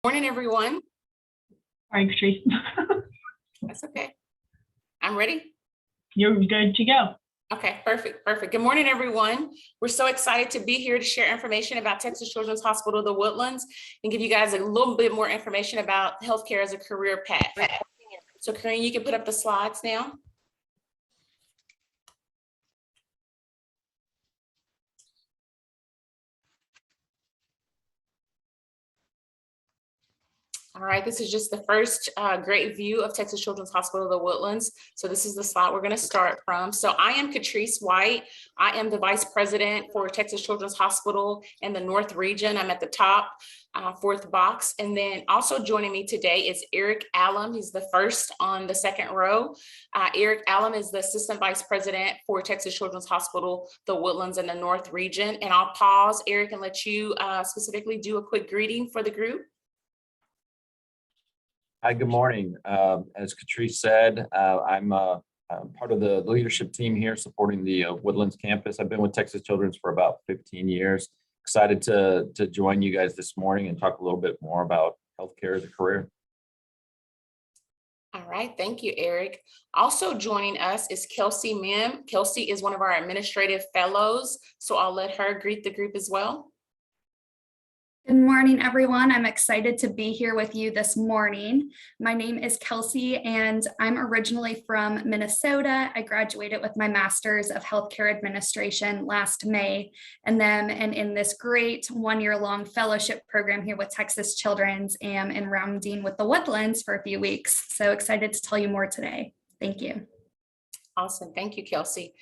Morning, everyone. Sorry, Patrice. That's okay. I'm ready. You're good to go. Okay, perfect. Good morning, everyone. We're so excited to be here to share information about Texas Children's Hospital, the Woodlands, and give you guys a little bit more information about healthcare as a career path. So, Corinne, you can put up the slides now. All right, this is just the first great view of Texas Children's Hospital, the Woodlands. So this is the slide we're going to start from. So I am Catrice White. I am the Vice President for Texas Children's Hospital in the North region. I'm at the top, fourth box. And then also joining me today is Eric Allum. He's the first on the second row. Eric Allum is the Assistant Vice President for Texas Children's Hospital, the Woodlands in the North region. And I'll pause, Eric, and let you specifically do a quick greeting for the group. Hi, good morning. As Catrice said, I'm part of the leadership team here supporting the Woodlands campus. I've been with Texas Children's for about 15 years. Excited to join you guys this morning and talk a little bit more about healthcare as a career. All right, thank you, Eric. Also joining us is Kelsey Mim. Kelsey is one of our administrative fellows, so I'll let her greet the group as well. Good morning, everyone. I'm excited to be here with you this morning. My name is Kelsey, and I'm originally from Minnesota. I graduated with my Master's of Healthcare Administration last May, and in this great one-year-long fellowship program here with Texas Children's, am in rounding with the Woodlands for a few weeks. So excited to tell you more today. Thank you. Awesome. Thank you, Kelsey.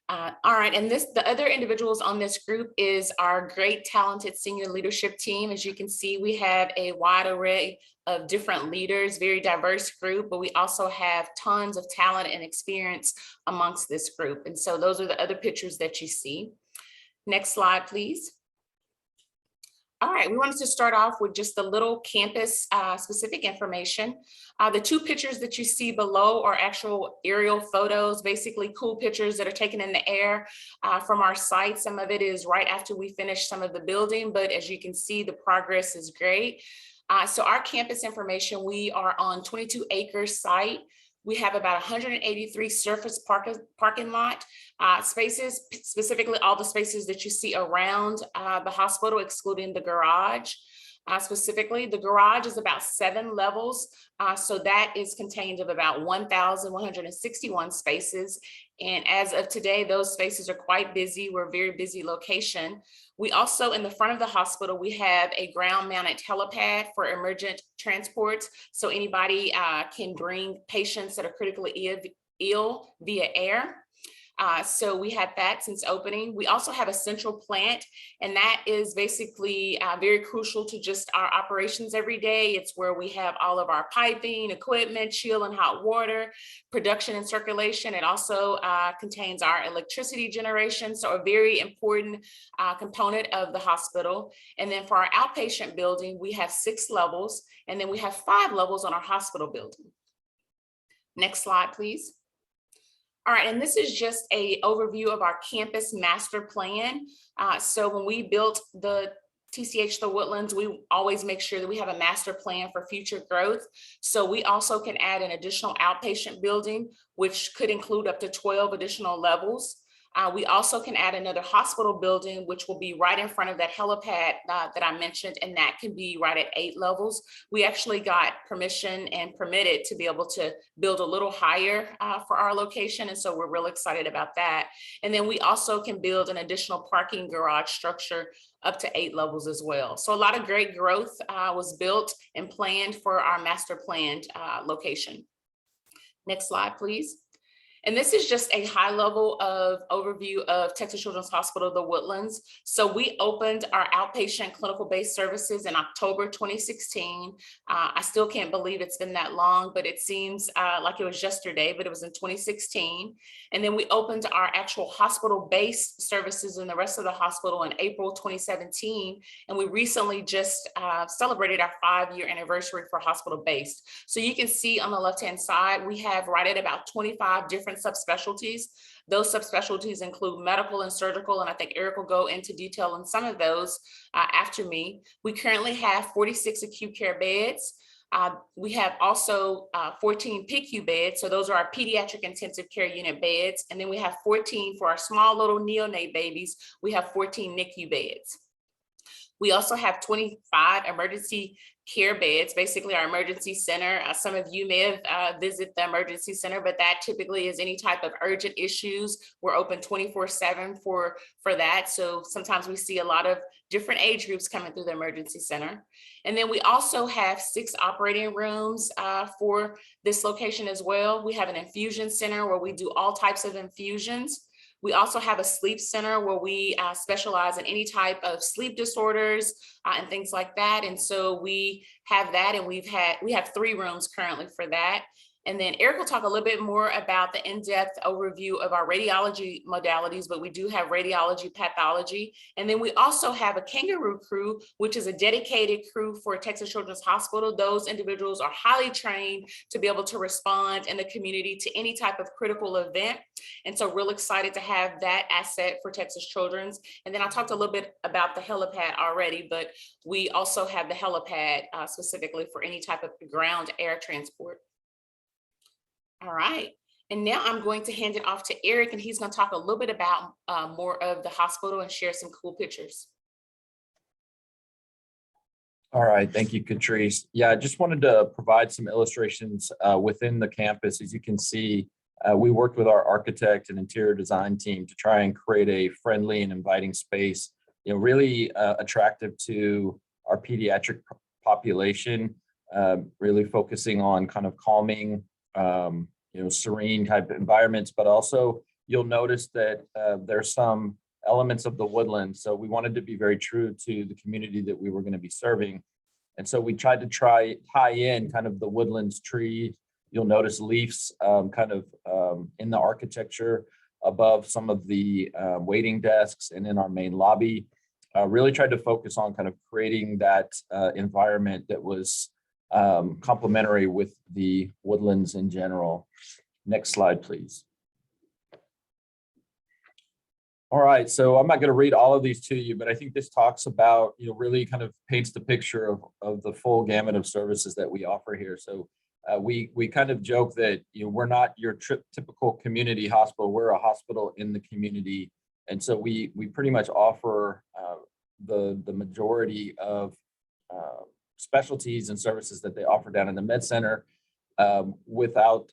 All right, and the other individuals on this group is our great talented senior leadership team. As you can see, we have a wide array of different leaders, very diverse group, but we also have tons of talent and experience amongst this group. And so those are the other pictures that you see. Next slide, please. All right, we wanted to start off with just a little campus specific information. The two pictures that you see below are actual aerial photos, basically cool pictures that are taken in the air from our site. Some of it is right after we finish some of the building, but as you can see, the progress is great. So our campus information, we are on 22-acre site. We have about 183 surface parking lot spaces, specifically all the spaces that you see around the hospital, excluding the garage. Specifically, the garage is about 7 levels. So that is contained of about 1,161 spaces. And as of today, those spaces are quite busy. We're a very busy location. We also, in the front of the hospital, we have a ground-mounted helipad for emergent transports. So anybody can bring patients that are critically ill via air. So we had that since opening. We also have a central plant, and that is basically very crucial to just our operations every day. It's where we have all of our piping, equipment, chill and hot water, production and circulation. It also contains our electricity generation, so a very important component of the hospital. And then for our outpatient building, we have 6 levels, and then we have 5 levels on our hospital building. Next slide, please. All right, and this is just an overview of our campus master plan. So when we built the TCH, the Woodlands, we always make sure that we have a master plan for future growth. So we also can add an additional outpatient building, which could include up to 12 additional levels. We also can add another hospital building, which will be right in front of that helipad that I mentioned, and that can be right at 8 levels. We actually got permission and permitted to be able to build a little higher for our location, and so we're real excited about that. And then we also can build an additional parking garage structure up to 8 levels as well. So a lot of great growth was built and planned for our master planned location. Next slide, please. And this is just a high level of overview of Texas Children's Hospital, the Woodlands. So we opened our outpatient clinical based services in October 2016. I still can't believe it's been that long, but it seems like it was yesterday, but it was in 2016. And then we opened our actual hospital based services in the rest of the hospital in April 2017. And we recently just celebrated our 5-year anniversary for hospital based. So you can see on the left-hand side, we have right at about 25 different subspecialties Those subspecialties include medical and surgical, and I think Eric will go into detail on some of those after me. We currently have 46 acute care beds. We have also 14 PICU beds. So those are our pediatric intensive care unit beds. And then we have 14 for our small little neonate babies. We have 14 NICU beds. We also have 25 emergency care beds, basically our emergency center. Some of you may have visited the emergency center, but that typically is any type of urgent issues. We're open 24/7 for that. So sometimes we see a lot of different age groups coming through the emergency center. And then we also have 6 operating rooms for this location as well. We have an infusion center where we do all types of infusions. We also have a sleep center where we specialize in any type of sleep disorders and things like that. And so we have that, and we have 3 rooms currently for that. And then Eric will talk a little bit more about the in-depth overview of our radiology modalities, but we do have radiology pathology. And then we also have a kangaroo crew, which is a dedicated crew for Texas Children's Hospital. Those individuals are highly trained to be able to respond in the community to any type of critical event. And so real excited to have that asset for Texas Children's. And then I talked a little bit about the helipad already, but we also have the helipad specifically for any type of ground air transport. All right, and now I'm going to hand it off to Eric, and he's going to talk a little bit about more of the hospital and share some cool pictures. All right, thank you, Catrice. Yeah, I just wanted to provide some illustrations within the campus. As you can see, we worked with our architect and interior design team to try and create a friendly and inviting space, really attractive to our pediatric population, really focusing on kind of calming, serene type environments, but also you'll notice that there's some elements of the Woodlands. So we wanted to be very true to the community that we were going to be serving. And so we tried to tie in kind of the Woodlands tree. You'll notice leaves in the architecture above some of the waiting desks and in our main lobby. Really tried to focus on kind of creating that environment that was complementary with the Woodlands in general. Next slide, please. All right, so I'm not going to read all of these to you, but I think this talks about, really kind of paints the picture of the full gamut of services that we offer here. So we kind of joke that, we're not your typical community hospital. We're a hospital in the community. And so we pretty much offer the majority of specialties and services that they offer down in the med center without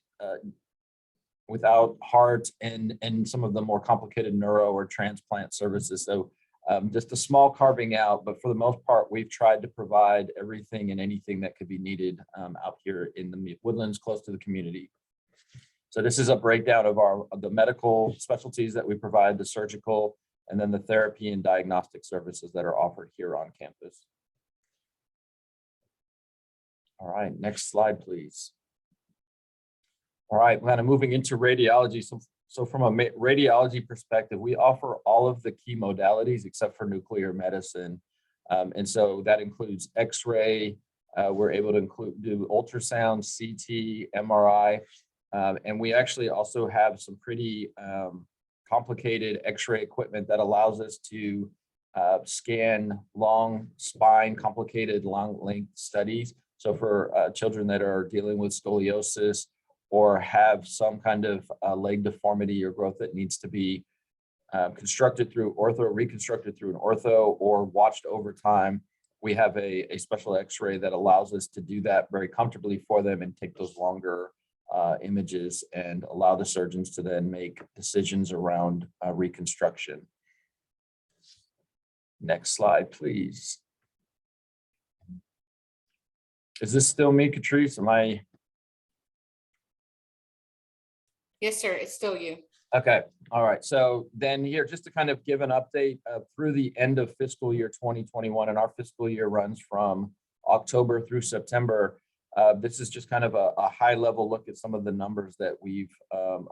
heart and some of the more complicated neuro or transplant services. So just a small carving out, but for the most part, we've tried to provide everything and anything that could be needed out here in the Woodlands, close to the community. So this is a breakdown of the medical specialties that we provide, the surgical, and then the therapy and diagnostic services that are offered here on campus. All right, next slide, please. All right, kind of moving into radiology. So from a radiology perspective, we offer all of the key modalities except for nuclear medicine. And so that includes X-ray. We're able to do ultrasound, CT, MRI. And we actually also have some pretty complicated X-ray equipment that allows us to scan long spine, complicated long length studies. So for children that are dealing with scoliosis or have some kind of leg deformity or growth that needs to be constructed through ortho, reconstructed through an ortho, or watched over time, we have a special X-ray that allows us to do that very comfortably for them and take those longer images and allow the surgeons to then make decisions around reconstruction. Next slide, please. Is this still me, Catrice? Am I? Yes, sir, it's still you. Okay, all right. So then here, just to kind of give an update through the end of fiscal year 2021, and our fiscal year runs from October through September. This is just kind of a high level look at some of the numbers that we've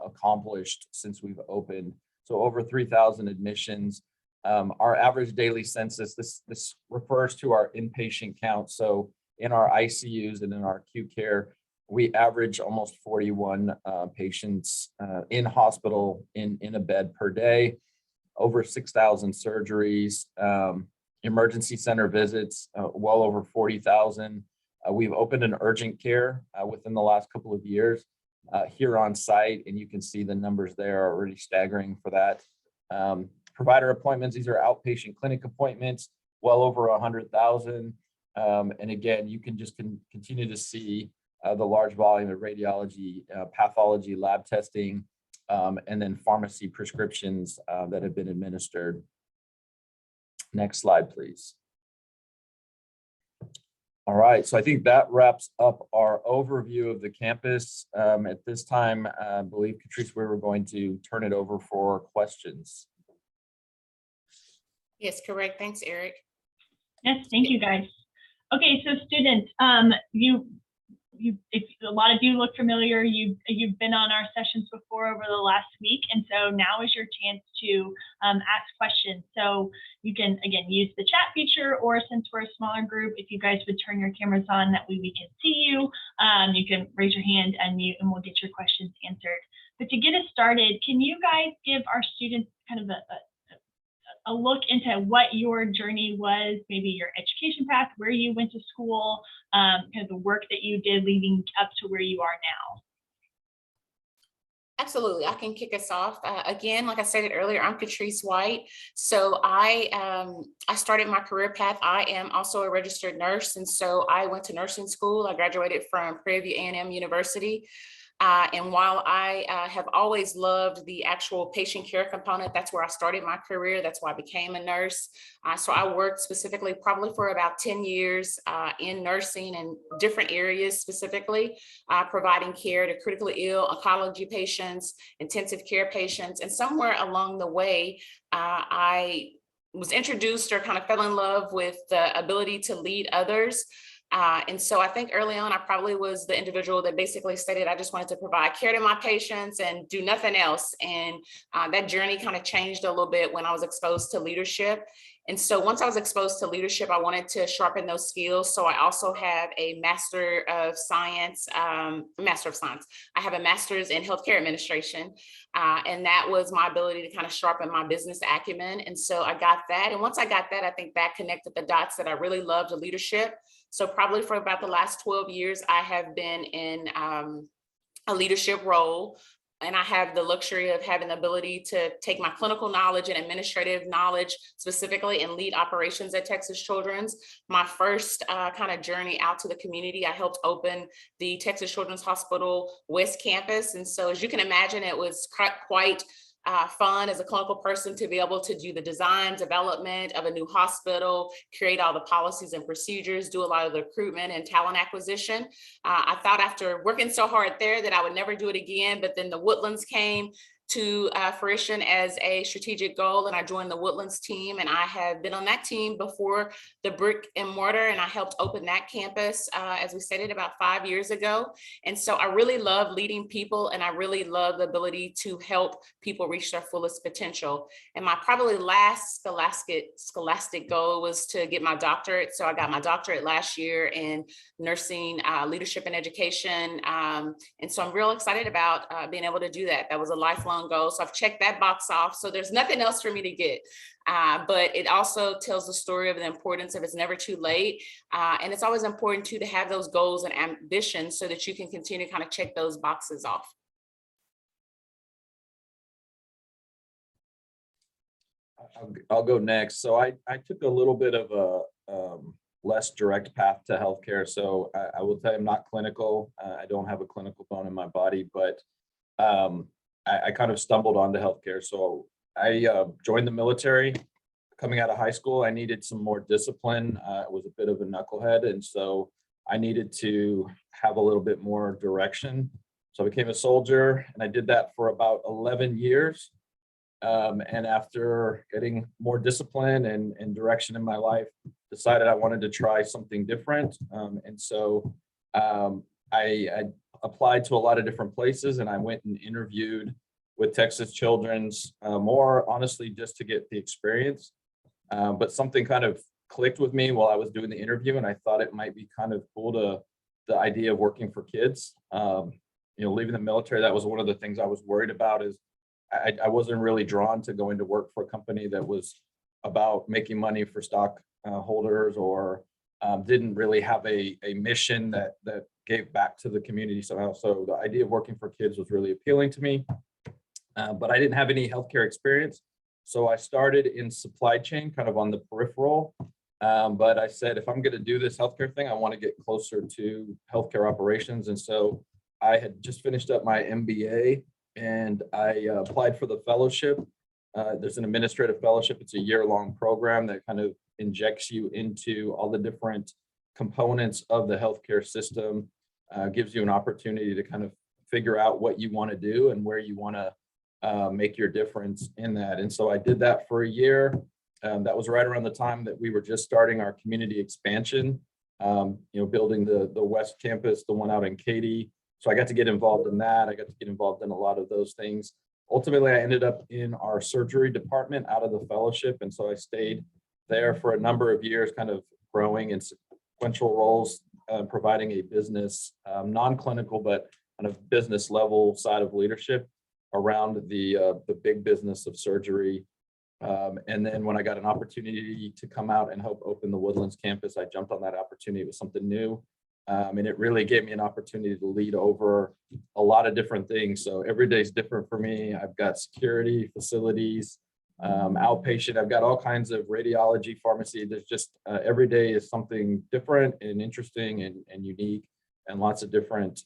accomplished since we've opened. So over 3,000 admissions. Our average daily census, this refers to our inpatient count. So in our ICUs and in our acute care, we average almost 41 patients in hospital in a bed per day, over 6,000 surgeries, emergency center visits, well over 40,000. We've opened an urgent care within the last couple of years here on site, and you can see the numbers there are already staggering for that. Provider appointments, these are outpatient clinic appointments, well over 100,000. And again, you can just continue to see the large volume of radiology, pathology, lab testing, and then pharmacy prescriptions that have been administered. Next slide, please. All right, so I think that wraps up our overview of the campus. At this time, I believe, Catrice, we were going to turn it over for questions. Yes, correct. Thanks, Eric. Yes, thank you guys. Okay, so students, if a lot of you look familiar, you've been on our sessions before over the last week, and so now is your chance to ask questions. So you can, again, use the chat feature, or since we're a smaller group, if you guys would turn your cameras on, that way we can see you. You can raise your hand, unmute, and we'll get your questions answered. But to get us started, can you guys give our students kind of a look into what your journey was, maybe your education path, where you went to school, kind of the work that you did leading up to where you are now? Absolutely, I can kick us off. Again, like I stated earlier, I'm Catrice White. So I started my career path. I am also a registered nurse, and so I went to nursing school. I graduated from Prairie View A&M University. And while I have always loved the actual patient care component, that's where I started my career. That's why I became a nurse. So I worked specifically probably for about 10 years in nursing in different areas, specifically providing care to critically ill oncology patients, intensive care patients. And somewhere along the way, I was introduced or kind of fell in love with the ability to lead others. And so I think early on, I probably was the individual that basically stated I just wanted to provide care to my patients and do nothing else. And that journey kind of changed a little bit when I was exposed to leadership. And so once I was exposed to leadership, I wanted to sharpen those skills. So I also have a Master of Science. I have a master's in healthcare administration. And that was my ability to kind of sharpen my business acumen. And so I got that. And once I got that, I think that connected the dots that I really loved leadership. So probably for about the last 12 years, I have been in a leadership role. And I have the luxury of having the ability to take my clinical knowledge and administrative knowledge specifically and lead operations at Texas Children's. My first kind of journey out to the community, I helped open the Texas Children's Hospital West Campus. And so as you can imagine, it was quite fun as a clinical person to be able to do the design, development of a new hospital, create all the policies and procedures, do a lot of the recruitment and talent acquisition. I thought after working so hard there that I would never do it again, but then the Woodlands came to fruition as a strategic goal, and I joined the Woodlands team, and I have been on that team before the brick and mortar, and I helped open that campus, as we stated, about 5 years ago. And so I really love leading people, and I really love the ability to help people reach their fullest potential. And my probably last scholastic goal was to get my doctorate. So I got my doctorate last year in nursing, leadership and education. And so I'm real excited about being able to do that. That was a lifelong goal. So I've checked that box off. So there's nothing else for me to get. But it also tells the story of the importance of it's never too late. And it's always important to have those goals and ambitions so that you can continue to kind of check those boxes off. I'll go next. So I took a little bit of a less direct path to healthcare. So I will tell you I'm not clinical. I don't have a clinical bone in my body, but I kind of stumbled onto healthcare. So I joined the military. Coming out of high school, I needed some more discipline. I was a bit of a knucklehead, and so I needed to have a little bit more direction. So I became a soldier, and I did that for about 11 years. And after getting more discipline and direction in my life, decided I wanted to try something different. And so I applied to a lot of different places, and I went and interviewed with Texas Children's, more honestly, just to get the experience. But something kind of clicked with me while I was doing the interview, and I thought it might be kind of cool to the idea of working for kids. Leaving the military, that was one of the things I was worried about. Is I wasn't really drawn to going to work for a company that was about making money for stock holders, or didn't really have a mission that gave back to the community somehow. So the idea of working for kids was really appealing to me, but I didn't have any healthcare experience. So I started in supply chain, kind of on the peripheral. But I said, if I'm going to do this healthcare thing, I want to get closer to healthcare operations. And so I had just finished up my MBA, and I applied for the fellowship. There's an administrative fellowship. It's a year-long program that kind of injects you into all the different components of the healthcare system, gives you an opportunity to kind of figure out what you want to do and where you want to make your difference in that. And so I did that for a year. That was right around the time that we were just starting our community expansion, building the West Campus, the one out in Katy. So I got to get involved in that. I got to get involved in a lot of those things. Ultimately, I ended up in our surgery department out of the fellowship. And so I stayed there for a number of years, kind of growing in sequential roles, providing a business, non-clinical, but kind of business level side of leadership around the big business of surgery. And then when I got an opportunity to come out and help open the Woodlands campus, I jumped on that opportunity. It was something new. And it really gave me an opportunity to lead over a lot of different things. So every day is different for me. I've got security, facilities, outpatient. I've got all kinds of radiology, pharmacy. There's just every day is something different and interesting and unique, and lots of different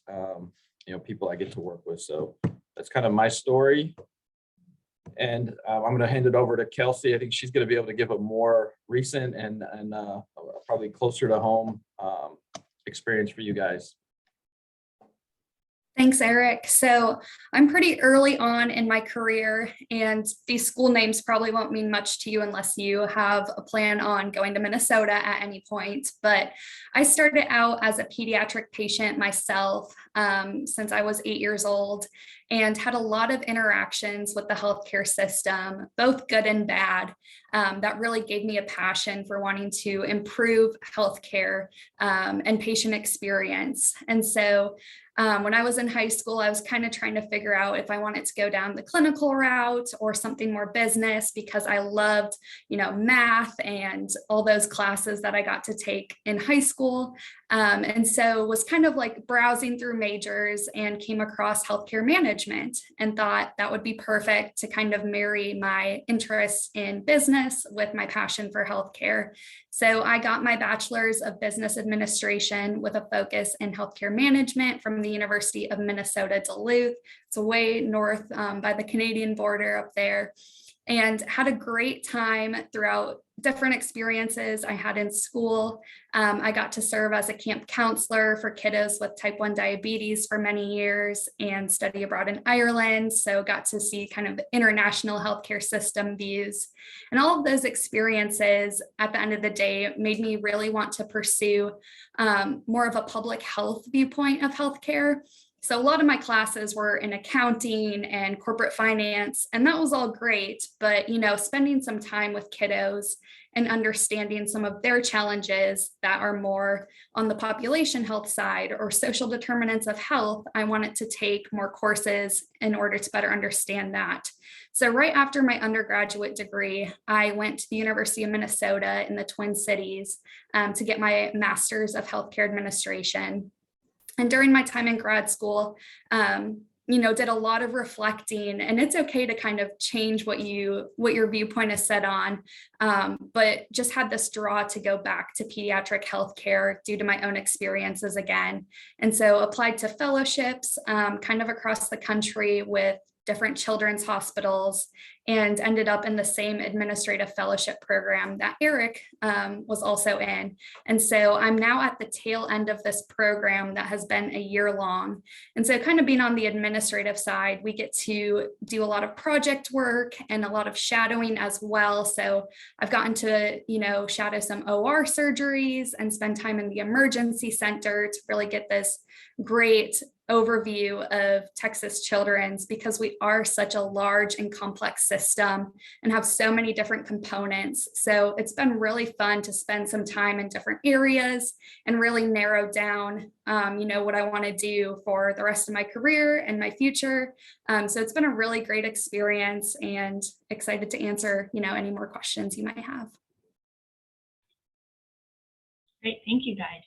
people I get to work with. So that's kind of my story. And I'm going to hand it over to Kelsey. I think she's going to be able to give a more recent and probably closer to home experience for you guys. Thanks, Eric. So I'm pretty early on in my career, and these school names probably won't mean much to you unless you have a plan on going to Minnesota at any point. But I started out as a pediatric patient myself since I was 8 years old, and had a lot of interactions with the healthcare system, both good and bad. That really gave me a passion for wanting to improve healthcare and patient experience. And so when I was in high school, I was kind of trying to figure out if I wanted to go down the clinical route or something more business, because I loved, math and all those classes that I got to take in high school. And so was kind of like browsing through majors and came across healthcare management and thought that would be perfect to kind of marry my interests in business with my passion for healthcare. So I got my bachelor's of business administration with a focus in healthcare management from the University of Minnesota, Duluth. It's way north by the Canadian border up there, and had a great time throughout different experiences I had in school. I got to serve as a camp counselor for kiddos with type 1 diabetes for many years and study abroad in Ireland. So got to see kind of the international healthcare system views. And all of those experiences at the end of the day made me really want to pursue more of a public health viewpoint of healthcare. So a lot of my classes were in accounting and corporate finance, and that was all great. But, spending some time with kiddos and understanding some of their challenges that are more on the population health side or social determinants of health, I wanted to take more courses in order to better understand that. So right after my undergraduate degree, I went to the University of Minnesota in the Twin Cities to get my master's of healthcare administration. And during my time in grad school, did a lot of reflecting, and it's okay to kind of change what your viewpoint is set on, but just had this draw to go back to pediatric healthcare due to my own experiences again. And so applied to fellowships kind of across the country with different children's hospitals, and ended up in the same administrative fellowship program that Eric was also in. And so I'm now at the tail end of this program that has been a year long. And so kind of being on the administrative side, we get to do a lot of project work and a lot of shadowing as well. So I've gotten to, shadow some OR surgeries and spend time in the emergency center to really get this great overview of Texas Children's because we are such a large and complex system and have so many different components. So it's been really fun to spend some time in different areas and really narrow down, what I want to do for the rest of my career and my future. So it's been a really great experience and excited to answer, any more questions you might have. Great, thank you guys.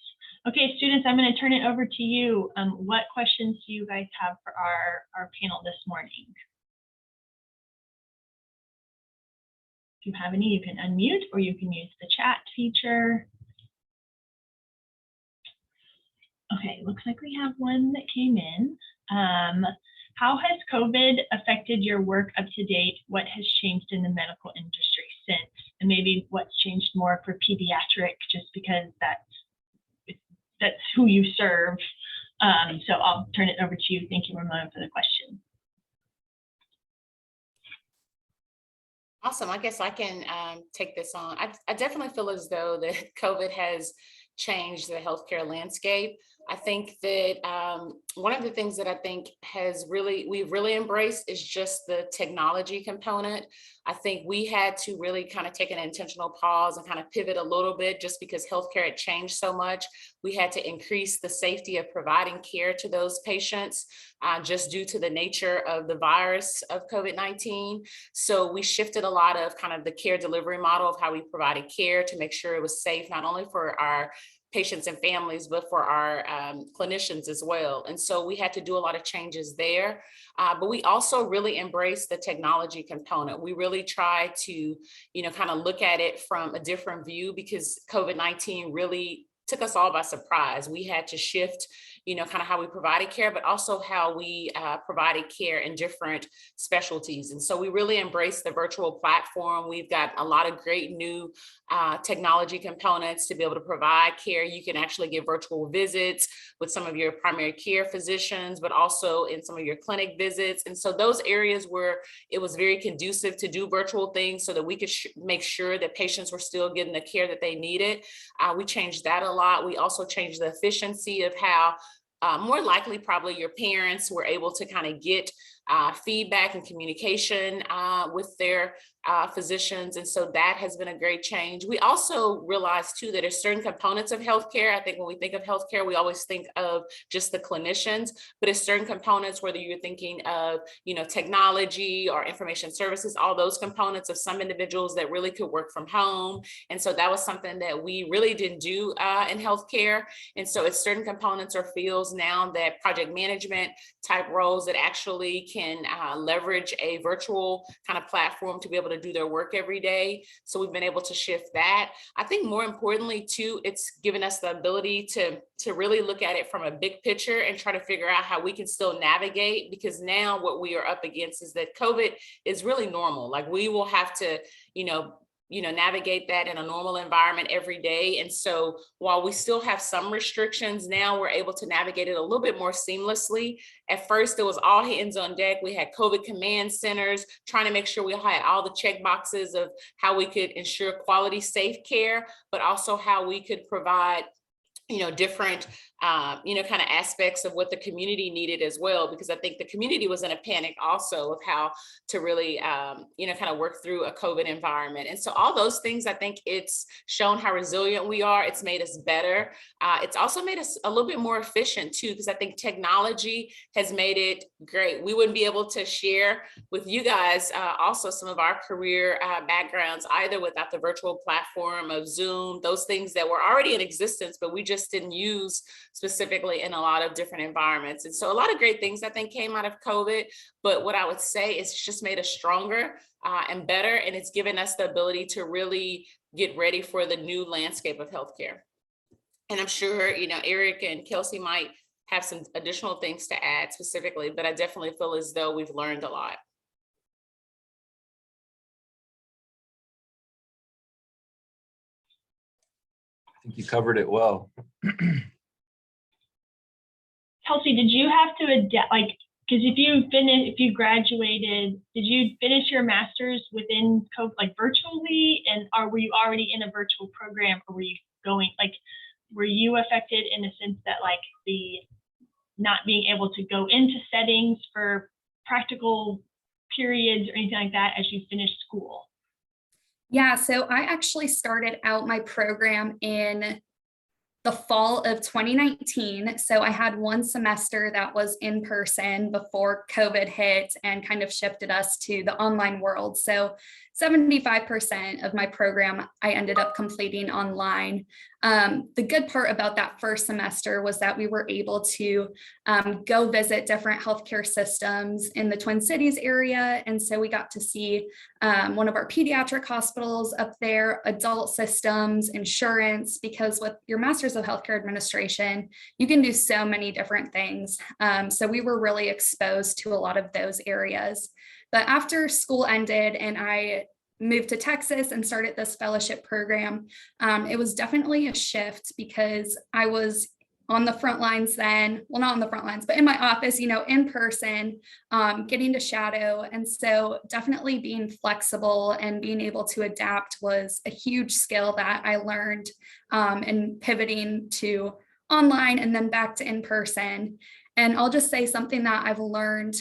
Okay, students, I'm going to turn it over to you. What questions do you guys have for our panel this morning? If you have any, you can unmute or you can use the chat feature. Okay, looks like we have one that came in. How has COVID affected your work up to date? What has changed in the medical industry since? And maybe what's changed more for pediatric, just because that's who you serve. So I'll turn it over to you. Thank you, Ramona, for the question. Awesome. I guess I can take this on. I definitely feel as though that COVID has changed the healthcare landscape. I think that one of the things that I think we've really embraced is just the technology component. I think we had to really kind of take an intentional pause and kind of pivot a little bit just because healthcare had changed so much. We had to increase the safety of providing care to those patients just due to the nature of the virus of COVID-19. So we shifted a lot of kind of the care delivery model of how we provided care to make sure it was safe, not only for our patients and families, but for our clinicians as well. And so we had to do a lot of changes there. But we also really embraced the technology component. We really try to, kind of look at it from a different view because COVID-19 really took us all by surprise. We had to shift, kind of how we provided care, but also how we provided care in different specialties. And so we really embraced the virtual platform. We've got a lot of great new technology components to be able to provide care. You can actually get virtual visits with some of your primary care physicians, but also in some of your clinic visits. And so those areas where it was very conducive to do virtual things so that we could make sure that patients were still getting the care that they needed. We changed that a lot. We also changed the efficiency of how more likely probably your parents were able to kind of get feedback and communication with their physicians. And so that has been a great change. We also realized too that there's certain components of healthcare. I think when we think of healthcare, we always think of just the clinicians, but it's certain components, whether you're thinking of, technology or information services, all those components of some individuals that really could work from home. And so that was something that we really didn't do in healthcare. And so it's certain components or fields now that project management type roles that actually can leverage a virtual kind of platform to be able to do their work every day. So we've been able to shift that. I think more importantly too, it's given us the ability to really look at it from a big picture and try to figure out how we can still navigate, because now what we are up against is that COVID is really normal. Like we will have to, navigate that in a normal environment every day. And so while we still have some restrictions, now we're able to navigate it a little bit more seamlessly. At first, it was all hands on deck. We had COVID command centers trying to make sure we had all the check boxes of how we could ensure quality, safe care, but also how we could provide different, kind of aspects of what the community needed as well, because I think the community was in a panic also of how to really, kind of work through a COVID environment. And so all those things, I think it's shown how resilient we are. It's made us better. It's also made us a little bit more efficient too, because I think technology has made it great. We wouldn't be able to share with you guys also some of our career backgrounds either without the virtual platform of Zoom, those things that were already in existence, but we just didn't use specifically in a lot of different environments. And so a lot of great things I think came out of COVID, but what I would say is it's just made us stronger and better, and it's given us the ability to really get ready for the new landscape of healthcare. And I'm sure, Eric and Kelsey might have some additional things to add specifically, but I definitely feel as though we've learned a lot. I think you covered it well. Kelsey, did you have to adapt, because if you graduated, did you finish your master's within COVID, virtually, and were you already in a virtual program, or were you affected in the sense that not being able to go into settings for practical periods or anything like that as you finish school? Yeah, so I actually started out my program in the fall of 2019. So I had one semester that was in person before COVID hit and kind of shifted us to the online world. So 75% of my program I ended up completing online. The good part about that first semester was that we were able to go visit different healthcare systems in the Twin Cities area. And so we got to see one of our pediatric hospitals up there, adult systems, insurance, because with your Master's of Healthcare Administration, you can do so many different things. So we were really exposed to a lot of those areas. But after school ended and I moved to Texas and started this fellowship program, it was definitely a shift because I was on the front lines then, well, not on the front lines, but in my office, in person, getting to shadow. And so definitely being flexible and being able to adapt was a huge skill that I learned, and pivoting to online and then back to in person. And I'll just say something that I've learned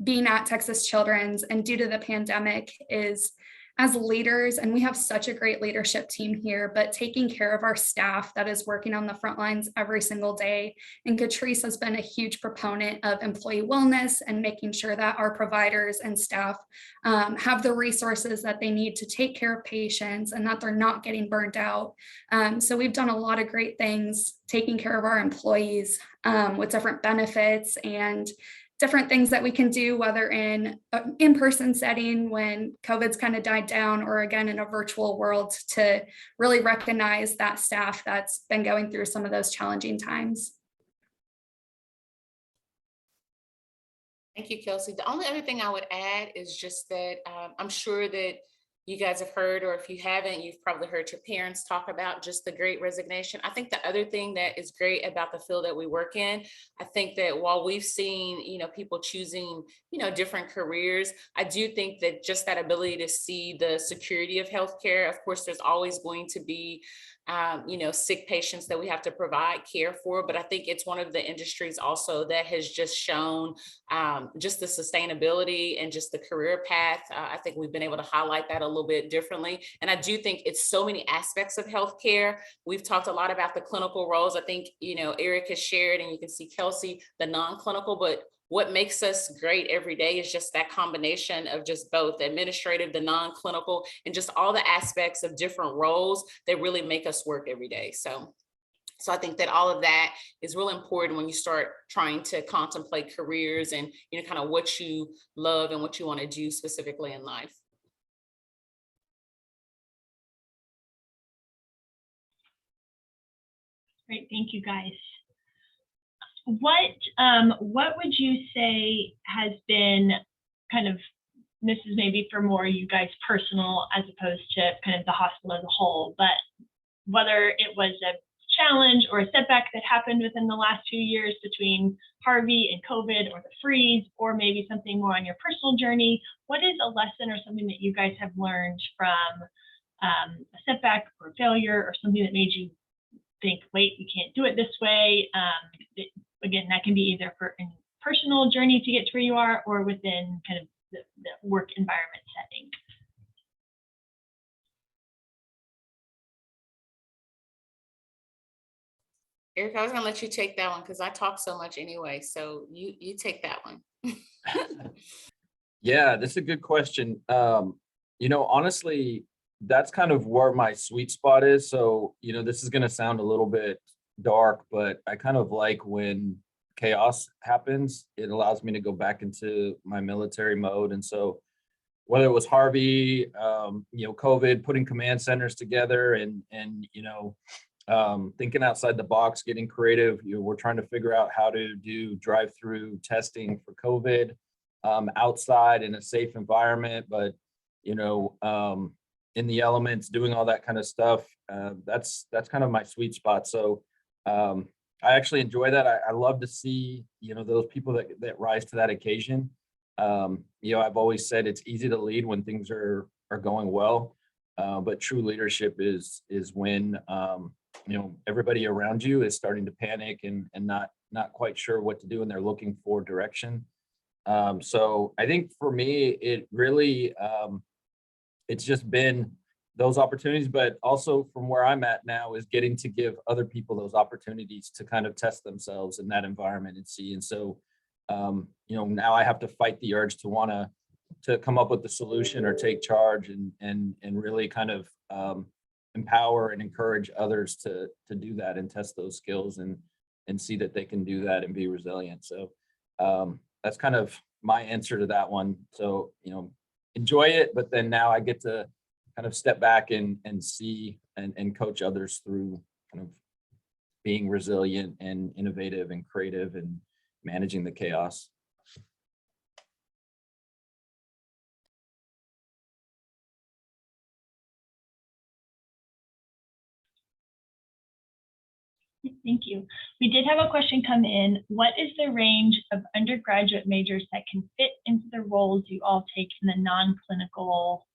being at Texas Children's and due to the pandemic is, as leaders, and we have such a great leadership team here, but taking care of our staff that is working on the front lines every single day. And Catrice has been a huge proponent of employee wellness and making sure that our providers and staff have the resources that they need to take care of patients and that they're not getting burnt out. So we've done a lot of great things taking care of our employees with different benefits and different things that we can do, whether in an in-person setting when COVID's kind of died down, or again, in a virtual world, to really recognize that staff that's been going through some of those challenging times. Thank you, Kelsey. The only other thing I would add is just that I'm sure that you guys have heard, or if you haven't, you've probably heard your parents talk about just the Great Resignation. I think the other thing that is great about the field that we work in, I think that while we've seen, people choosing, different careers, I do think that just that ability to see the security of healthcare, of course, there's always going to be sick patients that we have to provide care for. But I think it's one of the industries also that has just shown just the sustainability and just the career path. I think we've been able to highlight that a little bit differently. And I do think it's so many aspects of healthcare. We've talked a lot about the clinical roles. I think, Eric has shared, and you can see Kelsey, the non-clinical, but what makes us great every day is just that combination of just both the administrative, the non-clinical, and just all the aspects of different roles that really make us work every day. So I think that all of that is really important when you start trying to contemplate careers and, kind of what you love and what you want to do specifically in life. Great, thank you guys. What would you say has been kind of, this is maybe for more you guys personal as opposed to kind of the hospital as a whole, but whether it was a challenge or a setback that happened within the last 2 years between Harvey and COVID or the freeze, or maybe something more on your personal journey, what is a lesson or something that you guys have learned from a setback or failure, or something that made you think, wait, we can't do it this way? Again, that can be either for a personal journey to get to where you are, or within kind of the work environment setting. Eric, I was gonna let you take that one because I talk so much anyway. So you take that one. Yeah, that's a good question. Honestly, that's kind of where my sweet spot is. So, this is going to sound a little bit dark, but I kind of like when chaos happens. It allows me to go back into my military mode. And so whether it was Harvey, COVID, putting command centers together and thinking outside the box, getting creative, we're trying to figure out how to do drive-through testing for COVID outside in a safe environment, but, in the elements, doing all that kind of stuff. That's kind of my sweet spot. So I actually enjoy that. I love to see, those people that rise to that occasion. I've always said it's easy to lead when things are going well. But true leadership is when everybody around you is starting to panic and not quite sure what to do, and they're looking for direction. So I think for me, it really it's just been those opportunities, but also from where I'm at now is getting to give other people those opportunities to kind of test themselves in that environment and see. And so, now I have to fight the urge to want to come up with the solution or take charge and really kind of empower and encourage others to do that and test those skills and see that they can do that and be resilient. So that's kind of my answer to that one. So, enjoy it, but then now I get to kind of step back and see and coach others through kind of being resilient and innovative and creative and managing the chaos. Thank you. We did have a question come in. What is the range of undergraduate majors that can fit into the roles you all take in the non-clinical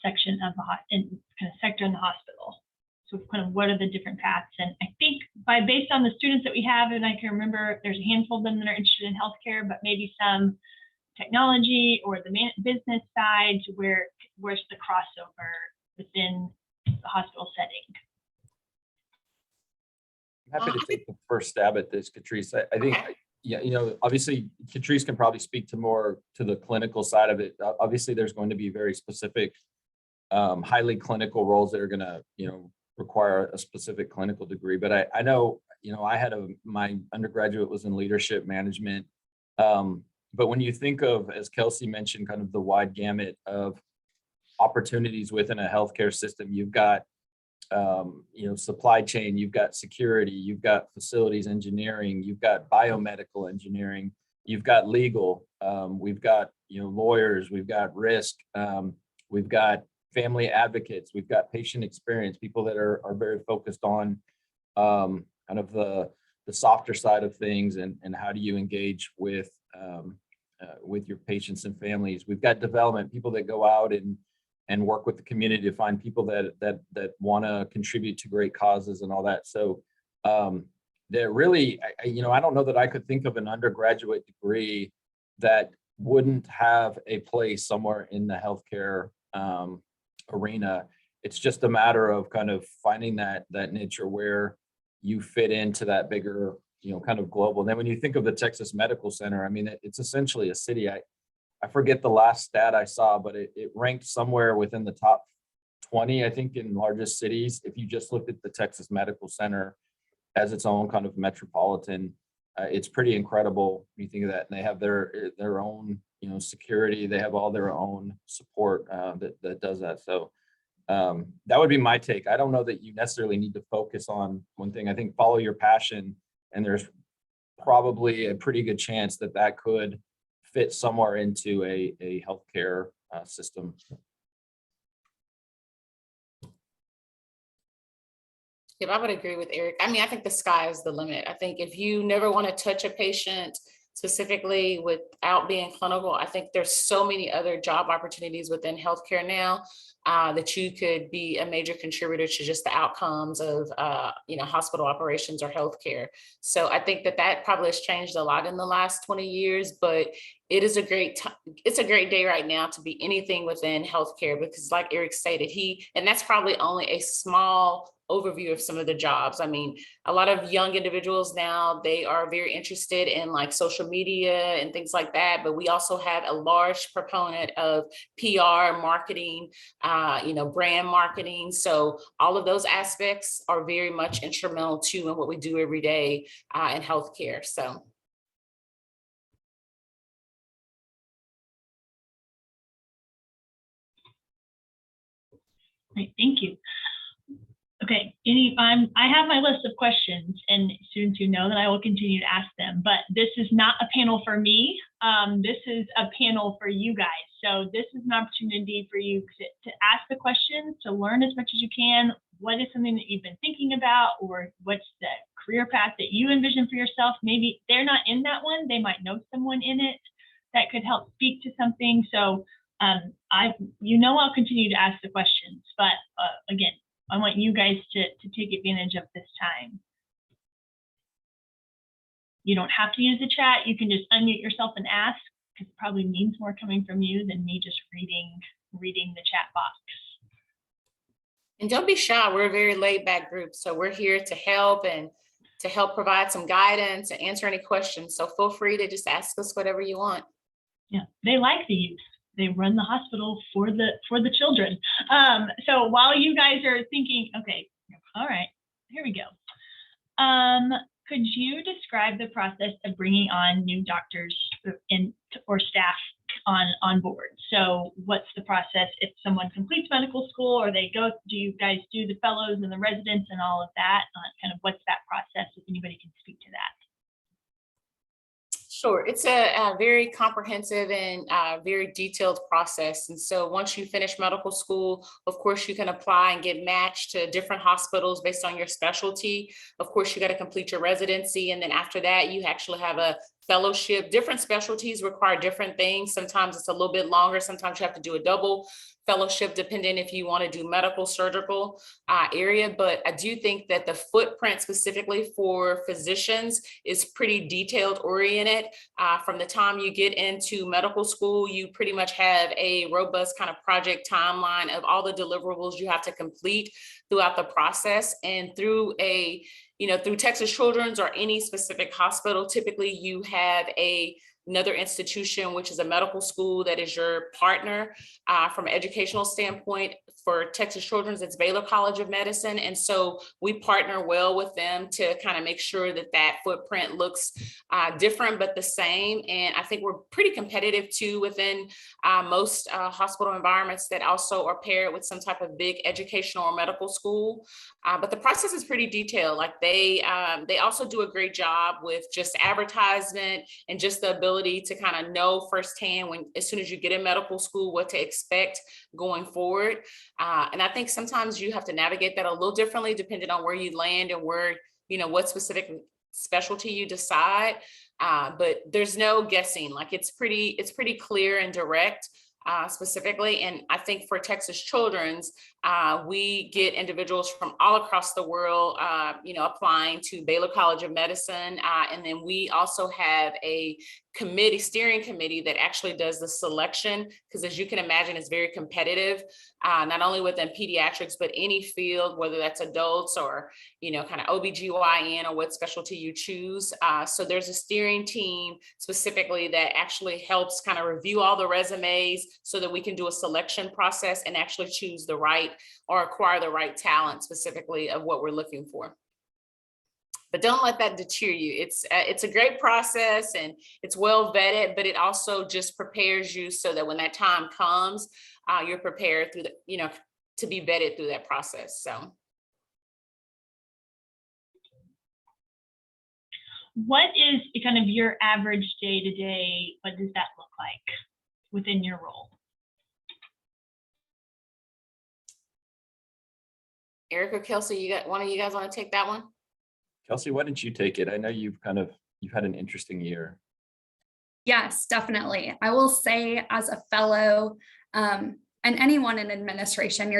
section of the kind of sector in the hospital? So kind of what are the different paths? And I think based on the students that we have, and I can remember there's a handful of them that are interested in healthcare, but maybe some technology or the business side, where's the crossover within the hospital setting? I'm happy to take the first stab at this, Catrice. I think, obviously Catrice can probably speak to the clinical side of it. Obviously, there's going to be very specific, highly clinical roles that are going to, require a specific clinical degree. But I know, I had my undergraduate was in leadership management. But when you think of, as Kelsey mentioned, kind of the wide gamut of opportunities within a healthcare system, you've got supply chain, you've got security, you've got facilities engineering, you've got biomedical engineering, you've got legal, we've got, lawyers, we've got risk, we've got family advocates, we've got patient experience, people that are very focused on kind of the softer side of things and how do you engage with your patients and families. We've got development, people that go out and work with the community to find people that want to contribute to great causes and all that. So they're really, I don't know that I could think of an undergraduate degree that wouldn't have a place somewhere in the healthcare arena. It's just a matter of kind of finding that niche or where you fit into that bigger, kind of global. And then when you think of the Texas Medical Center, I mean, it's essentially a city. I forget the last stat I saw, but it ranked somewhere within the top 20, I think, in largest cities. If you just looked at the Texas Medical Center as its own kind of metropolitan, it's pretty incredible when you think of that. And they have their own, security. They have all their own support that does that. So that would be my take. I don't know that you necessarily need to focus on one thing. I think follow your passion, and there's probably a pretty good chance that could fit somewhere into a healthcare system. Yeah, I would agree with Eric. I mean, I think the sky is the limit. I think if you never want to touch a patient specifically without being clinical, I think there's so many other job opportunities within healthcare now that you could be a major contributor to just the outcomes of, hospital operations or healthcare. So I think that probably has changed a lot in the last 20 years, but it is it's a great day right now to be anything within healthcare, because like Eric stated, and that's probably only a small overview of some of the jobs. I mean, a lot of young individuals now, they are very interested in like social media and things like that, but we also have a large proponent of PR, marketing, brand marketing. So all of those aspects are very much instrumental too in what we do every day in healthcare. So. Great, thank you. Okay, I have my list of questions, and students who know that I will continue to ask them, but this is not a panel for me. This is a panel for you guys. So this is an opportunity for you to ask the questions, to learn as much as you can. What is something that you've been thinking about, or what's the career path that you envision for yourself? Maybe they're not in that one. They might know someone in it that could help speak to something. So I'll continue to ask the questions, but again, I want you guys to take advantage of this time. You don't have to use the chat. You can just unmute yourself and ask, because it probably means more coming from you than me just reading the chat box. And don't be shy. We're a very laid back group. So we're here to help and to help provide some guidance and answer any questions. So feel free to just ask us whatever you want. Yeah, they like the youth. They run the hospital for the children. So while you guys are thinking, okay, all right, here we go. Could you describe the process of bringing on new doctors or staff on board? So what's the process if someone completes medical school, or they go, do you guys do the fellows and the residents and all of that? Kind of what's that process, if anybody can speak to that? Sure, it's a very comprehensive and very detailed process. And so once you finish medical school, of course, you can apply and get matched to different hospitals based on your specialty. Of course, you got to complete your residency. And then after that, you actually have a fellowship. Different specialties require different things. Sometimes it's a little bit longer. Sometimes you have to do a double fellowship, depending if you want to do medical, surgical area. But I do think that the footprint specifically for physicians is pretty detailed oriented. From the time you get into medical school, you pretty much have a robust kind of project timeline of all the deliverables you have to complete throughout the process. And through through Texas Children's or any specific hospital, typically you have another institution, which is a medical school that is your partner from an educational standpoint. For Texas Children's, it's Baylor College of Medicine. And so we partner well with them to kind of make sure that that footprint looks different, but the same. And I think we're pretty competitive too within most hospital environments that also are paired with some type of big educational or medical school. But the process is pretty detailed. Like they also do a great job with just advertisement and just the ability to kind of know firsthand as soon as you get in medical school, what to expect going forward. And I think sometimes you have to navigate that a little differently depending on where you land and where, what specific specialty you decide. But there's no guessing. Like it's pretty clear and direct. Specifically. And I think for Texas Children's, we get individuals from all across the world, applying to Baylor College of Medicine. And then we also have a steering committee that actually does the selection, because as you can imagine, it's very competitive, not only within pediatrics, but any field, whether that's adults or, kind of OBGYN or what specialty you choose. So there's a steering team specifically that actually helps kind of review all the resumes so that we can do a selection process and actually choose the right or acquire the right talent specifically of what we're looking for. But don't let that deter you. It's a great process and it's well vetted, but it also just prepares you so that when that time comes, you're prepared through to be vetted through that process. So. What is kind of your average day to day? What does that look like within your role? Eric or Kelsey, one of you guys want to take that one? Kelsey, why don't you take it? I know you've had an interesting year. Yes, definitely. I will say, as a fellow and anyone in administration,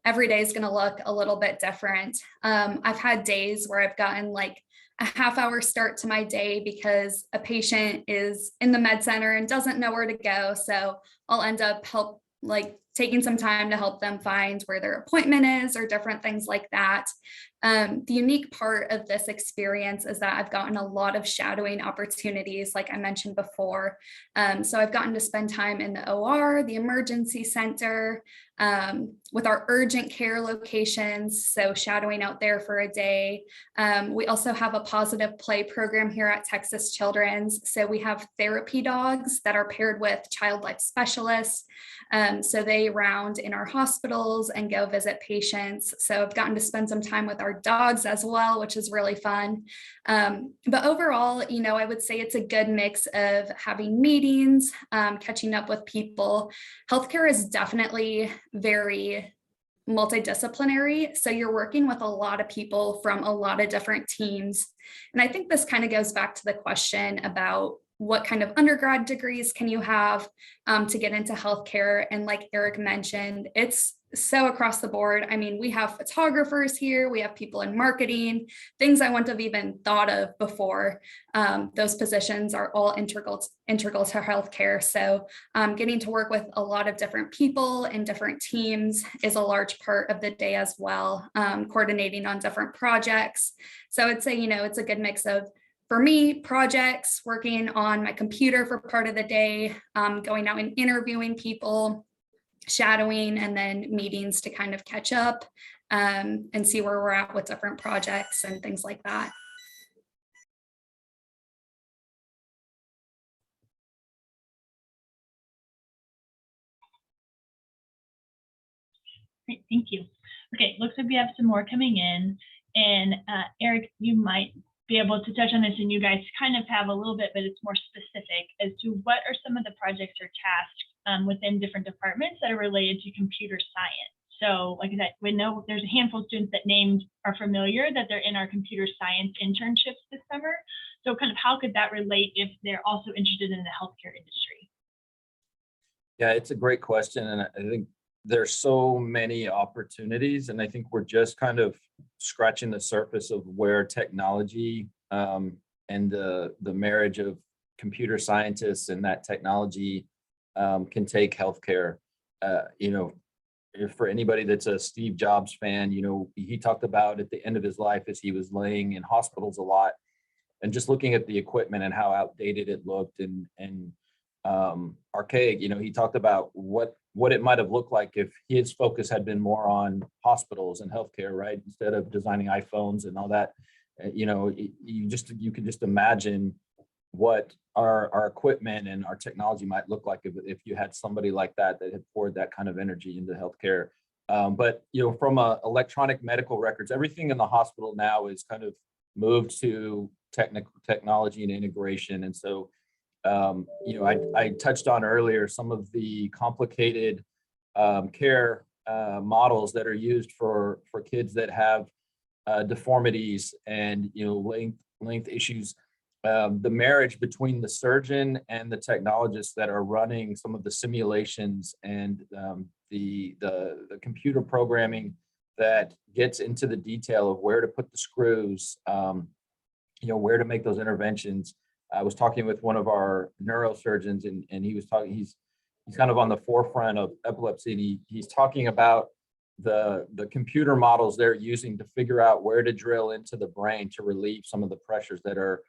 every day is going to look a little bit different. I've had days where I've gotten like a half-hour start to my day because a patient is in the med center and doesn't know where to go. So I'll end up taking some time to help them find where their appointment is or different things like that. The unique part of this experience is that I've gotten a lot of shadowing opportunities, like I mentioned before. So I've gotten to spend time in the OR, the emergency center, with our urgent care locations, so shadowing out there for a day. We also have a positive play program here at Texas Children's. So we have therapy dogs that are paired with child life specialists. So they round in our hospitals and go visit patients. So I've gotten to spend some time with our dogs as well, which is really fun. But overall, I would say it's a good mix of having meetings, catching up with people. Healthcare is definitely very multidisciplinary. So you're working with a lot of people from a lot of different teams. And I think this kind of goes back to the question about what kind of undergrad degrees can you have to get into healthcare? And like Eric mentioned, it's so across the board. I mean, we have photographers here, we have people in marketing, things I wouldn't have even thought of before. Those positions are all integral to healthcare. So getting to work with a lot of different people and different teams is a large part of the day as well, coordinating on different projects. So I'd say, it's a good mix of, for me, projects, working on my computer for part of the day, going out and interviewing people, shadowing, and then meetings to kind of catch up and see where we're at with different projects and things like that. Great, thank you. Okay, looks like we have some more coming in. And Eric, you might be able to touch on this, and you guys kind of have a little bit, but it's more specific as to what are some of the projects or tasks within different departments that are related to computer science. So like I said, we know there's a handful of students that named are familiar that they're in our computer science internships this summer. So kind of how could that relate if they're also interested in the healthcare industry? Yeah, it's a great question. And I think there's so many opportunities. And I think we're just kind of scratching the surface of where technology and the marriage of computer scientists and that technology can take healthcare. If for anybody that's a Steve Jobs fan, he talked about at the end of his life as he was laying in hospitals a lot and just looking at the equipment and how outdated it looked and archaic. He talked about what it might have looked like if his focus had been more on hospitals and healthcare, right? Instead of designing iPhones and all that. You can just imagine what our equipment and our technology might look like if you had somebody like that had poured that kind of energy into healthcare. But from electronic medical records, everything in the hospital now is kind of moved to technology and integration. And so, I touched on earlier some of the complicated care models that are used for kids that have deformities and length issues. The marriage between the surgeon and the technologists that are running some of the simulations and the computer programming that gets into the detail of where to put the screws, where to make those interventions. I was talking with one of our neurosurgeons and he was talking, he's kind of on the forefront of epilepsy, and he's talking about the computer models they're using to figure out where to drill into the brain to relieve some of the pressures that are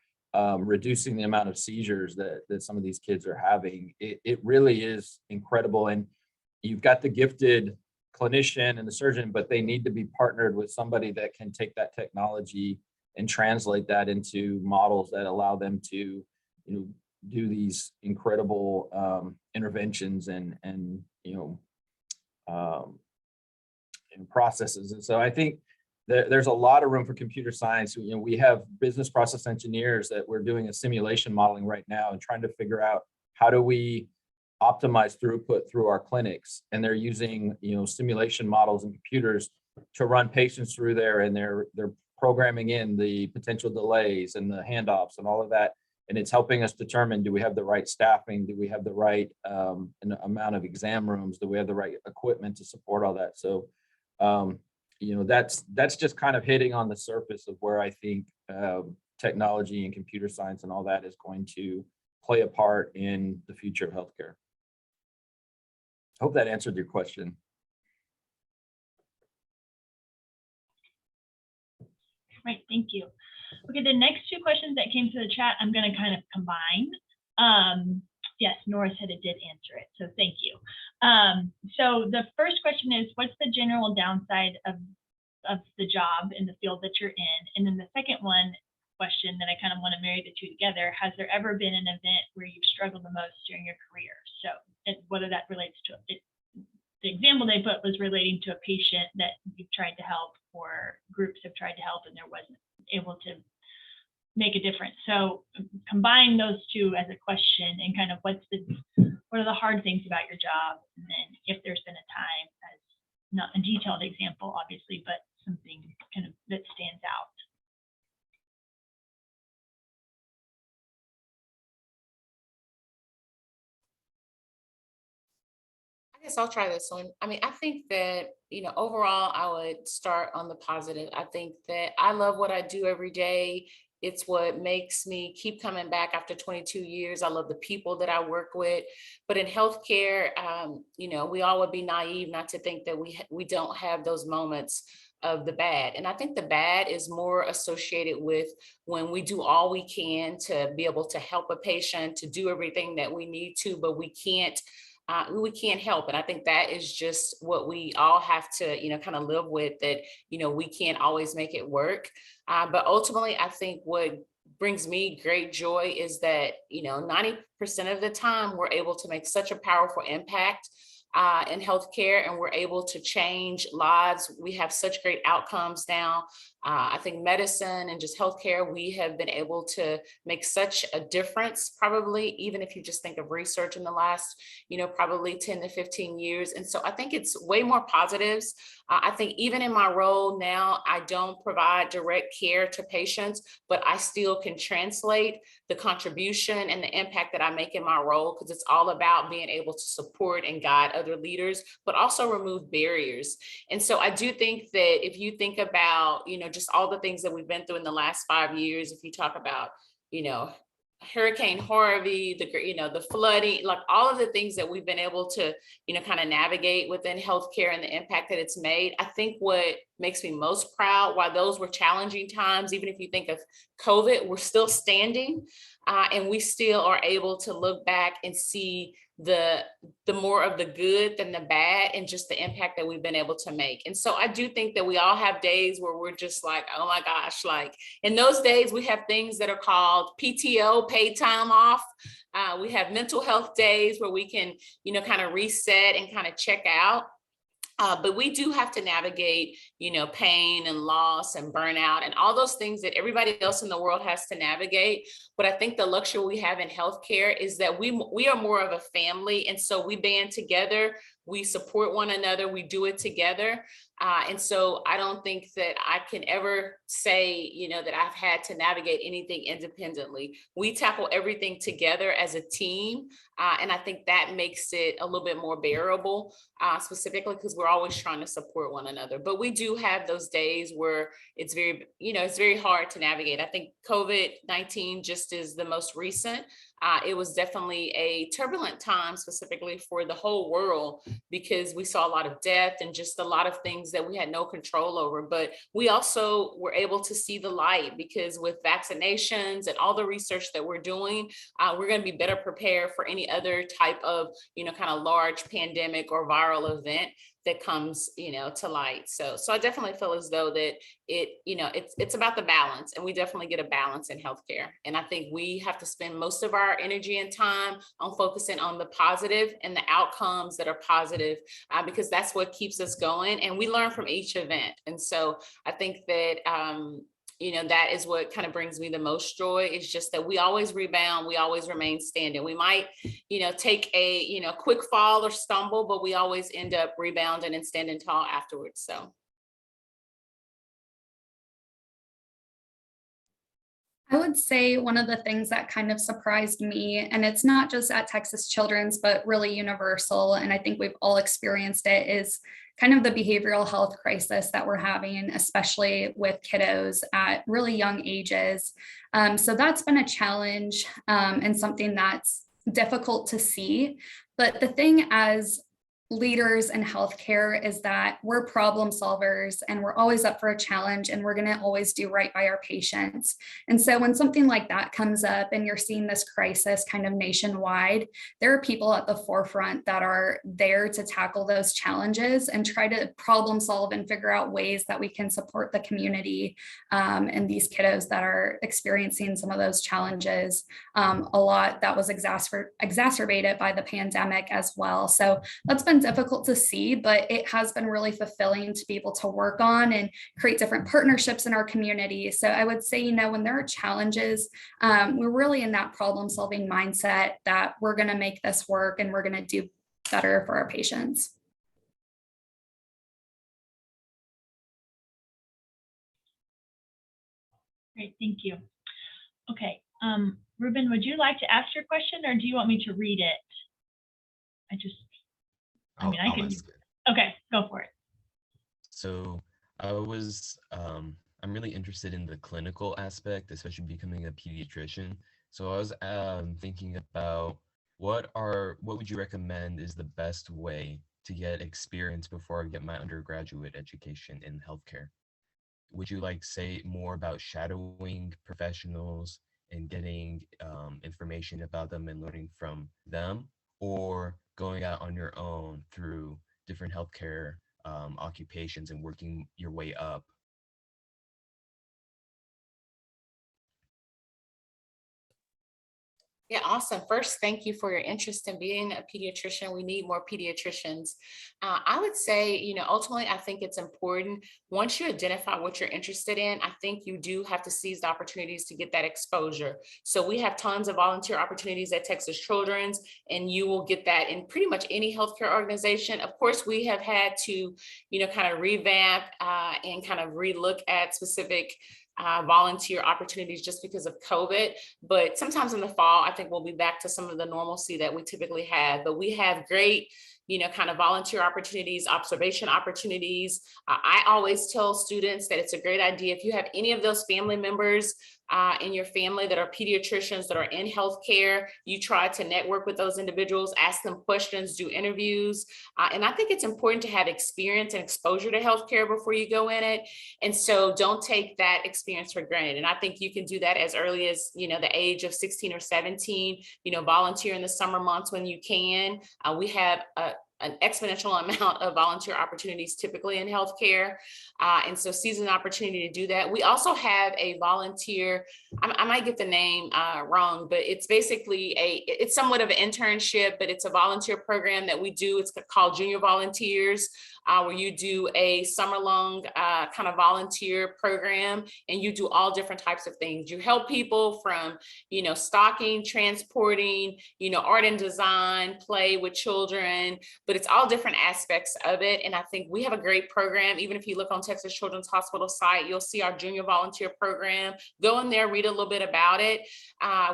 reducing the amount of seizures that some of these kids are having. It really is incredible. And you've got the gifted clinician and the surgeon, but they need to be partnered with somebody that can take that technology and translate that into models that allow them to, do these incredible interventions and processes. And so I think there's a lot of room for computer science. We have business process engineers that we're doing a simulation modeling right now and trying to figure out how do we optimize throughput through our clinics. And they're using, simulation models and computers to run patients through there, and they're programming in the potential delays and the handoffs and all of that. And it's helping us determine, do we have the right staffing? Do we have the right amount of exam rooms? Do we have the right equipment to support all that? So, that's just kind of hitting on the surface of where I think technology and computer science and all that is going to play a part in the future of healthcare. I hope that answered your question. Right, thank you. Okay, the next two questions that came to the chat, I'm going to kind of combine. Yes, Nora said it did answer it, so thank you. So the first question is, what's the general downside of the job in the field that you're in? And then the second question that I kind of want to marry the two together, has there ever been an event where you've struggled the most during your career? So whether that relates to it, the example they put was relating to a patient that you've tried to help, or groups have tried to help and there wasn't able to make a difference. So combine those two as a question and kind of what are the hard things about your job? And then if there's been a time, as not a detailed example, obviously, but something kind of that stands out. I guess I'll try this one. I mean, I think that, overall, I would start on the positive. I think that I love what I do every day. It's what makes me keep coming back after 22 years. I love the people that I work with. But in healthcare, we all would be naive not to think that we don't have those moments of the bad. And I think the bad is more associated with when we do all we can to be able to help a patient, to do everything that we need to, but we can't help. And I think that is just what we all have to, kind of live with, that, we can't always make it work. But ultimately, I think what brings me great joy is that, 90% of the time we're able to make such a powerful impact in healthcare, and we're able to change lives. We have such great outcomes now. I think medicine and just healthcare, we have been able to make such a difference, probably, even if you just think of research in the last, probably 10 to 15 years. And so I think it's way more positives. I think even in my role now, I don't provide direct care to patients, but I still can translate the contribution and the impact that I make in my role, because it's all about being able to support and guide other leaders, but also remove barriers. And so I do think that if you think about, just all the things that we've been through in the last 5 years, if you talk about, Hurricane Harvey, the flooding, like all of the things that we've been able to, kind of navigate within healthcare and the impact that it's made. I think what makes me most proud, while those were challenging times, even if you think of COVID, we're still standing, and we still are able to look back and see the more of the good than the bad, and just the impact that we've been able to make. And so I do think that we all have days where we're just like, oh my gosh, like in those days we have things that are called PTO, paid time off. We have mental health days where we can, kind of reset and kind of check out. But we do have to navigate, pain and loss and burnout and all those things that everybody else in the world has to navigate. But I think the luxury we have in healthcare is that we are more of a family. And so we band together, we support one another, we do it together. And so I don't think that I can ever say, that I've had to navigate anything independently. We tackle everything together as a team. And I think that makes it a little bit more bearable, specifically because we're always trying to support one another. But we do have those days where it's very hard to navigate. I think COVID-19 just is the most recent. It was definitely a turbulent time, specifically for the whole world, because we saw a lot of death and just a lot of things that we had no control over. But we also were able to see the light, because with vaccinations and all the research that we're doing, we're going to be better prepared for any other type of, kind of large pandemic or viral event that comes, to light. So I definitely feel as though that it's about the balance, and we definitely get a balance in healthcare. And I think we have to spend most of our energy and time on focusing on the positive and the outcomes that are positive, because that's what keeps us going. And we learn from each event. And so I think that, that is what kind of brings me the most joy, is just that we always rebound, we always remain standing. We might, take a, quick fall or stumble, but we always end up rebounding and standing tall afterwards. So. I would say one of the things that kind of surprised me, and it's not just at Texas Children's, but really universal, and I think we've all experienced it, is kind of the behavioral health crisis that we're having, especially with kiddos at really young ages. So that's been a challenge, and something that's difficult to see. But the thing as leaders in healthcare is that we're problem solvers, and we're always up for a challenge, and we're going to always do right by our patients. And so when something like that comes up and you're seeing this crisis kind of nationwide, there are people at the forefront that are there to tackle those challenges and try to problem solve and figure out ways that we can support the community, and these kiddos that are experiencing some of those challenges. A lot that was exacerbated by the pandemic as well. So that's been difficult to see, but it has been really fulfilling to be able to work on and create different partnerships in our community. So I would say, when there are challenges, we're really in that problem solving mindset that we're going to make this work and we're going to do better for our patients. Great, thank you. Okay, Ruben, would you like to ask your question, or do you want me to read it? I mean, I I'll can. ask it. Okay, go for it. So I'm really interested in the clinical aspect, especially becoming a pediatrician. So I was thinking about what would you recommend is the best way to get experience before I get my undergraduate education in healthcare? Would you like say more about shadowing professionals and getting information about them and learning from them, or going out on your own through different healthcare occupations and working your way up? Yeah, awesome. First, thank you for your interest in being a pediatrician. We need more pediatricians. I would say, ultimately, I think it's important once you identify what you're interested in, I think you do have to seize the opportunities to get that exposure. So we have tons of volunteer opportunities at Texas Children's, and you will get that in pretty much any healthcare organization. Of course, we have had to, kind of revamp and kind of relook at specific volunteer opportunities just because of COVID. But sometimes in the fall, I think we'll be back to some of the normalcy that we typically have. But we have great, kind of volunteer opportunities, observation opportunities. I always tell students that it's a great idea if you have any of those family members in your family that are pediatricians that are in healthcare, you try to network with those individuals, ask them questions, do interviews. And I think it's important to have experience and exposure to healthcare before you go in it. And so don't take that experience for granted. And I think you can do that as early as, the age of 16 or 17, volunteer in the summer months when you can. We have an exponential amount of volunteer opportunities typically in healthcare. And so seizing the opportunity to do that. We also have a volunteer, I might get the name wrong, but it's basically it's somewhat of an internship, but it's a volunteer program that we do. It's called Junior Volunteers, where you do a summer-long kind of volunteer program, and you do all different types of things. You help people from, stocking, transporting, art and design, play with children, but it's all different aspects of it. And I think we have a great program. Even if you look on Texas Children's Hospital site, you'll see our junior volunteer program. Go in there, read a little bit about it.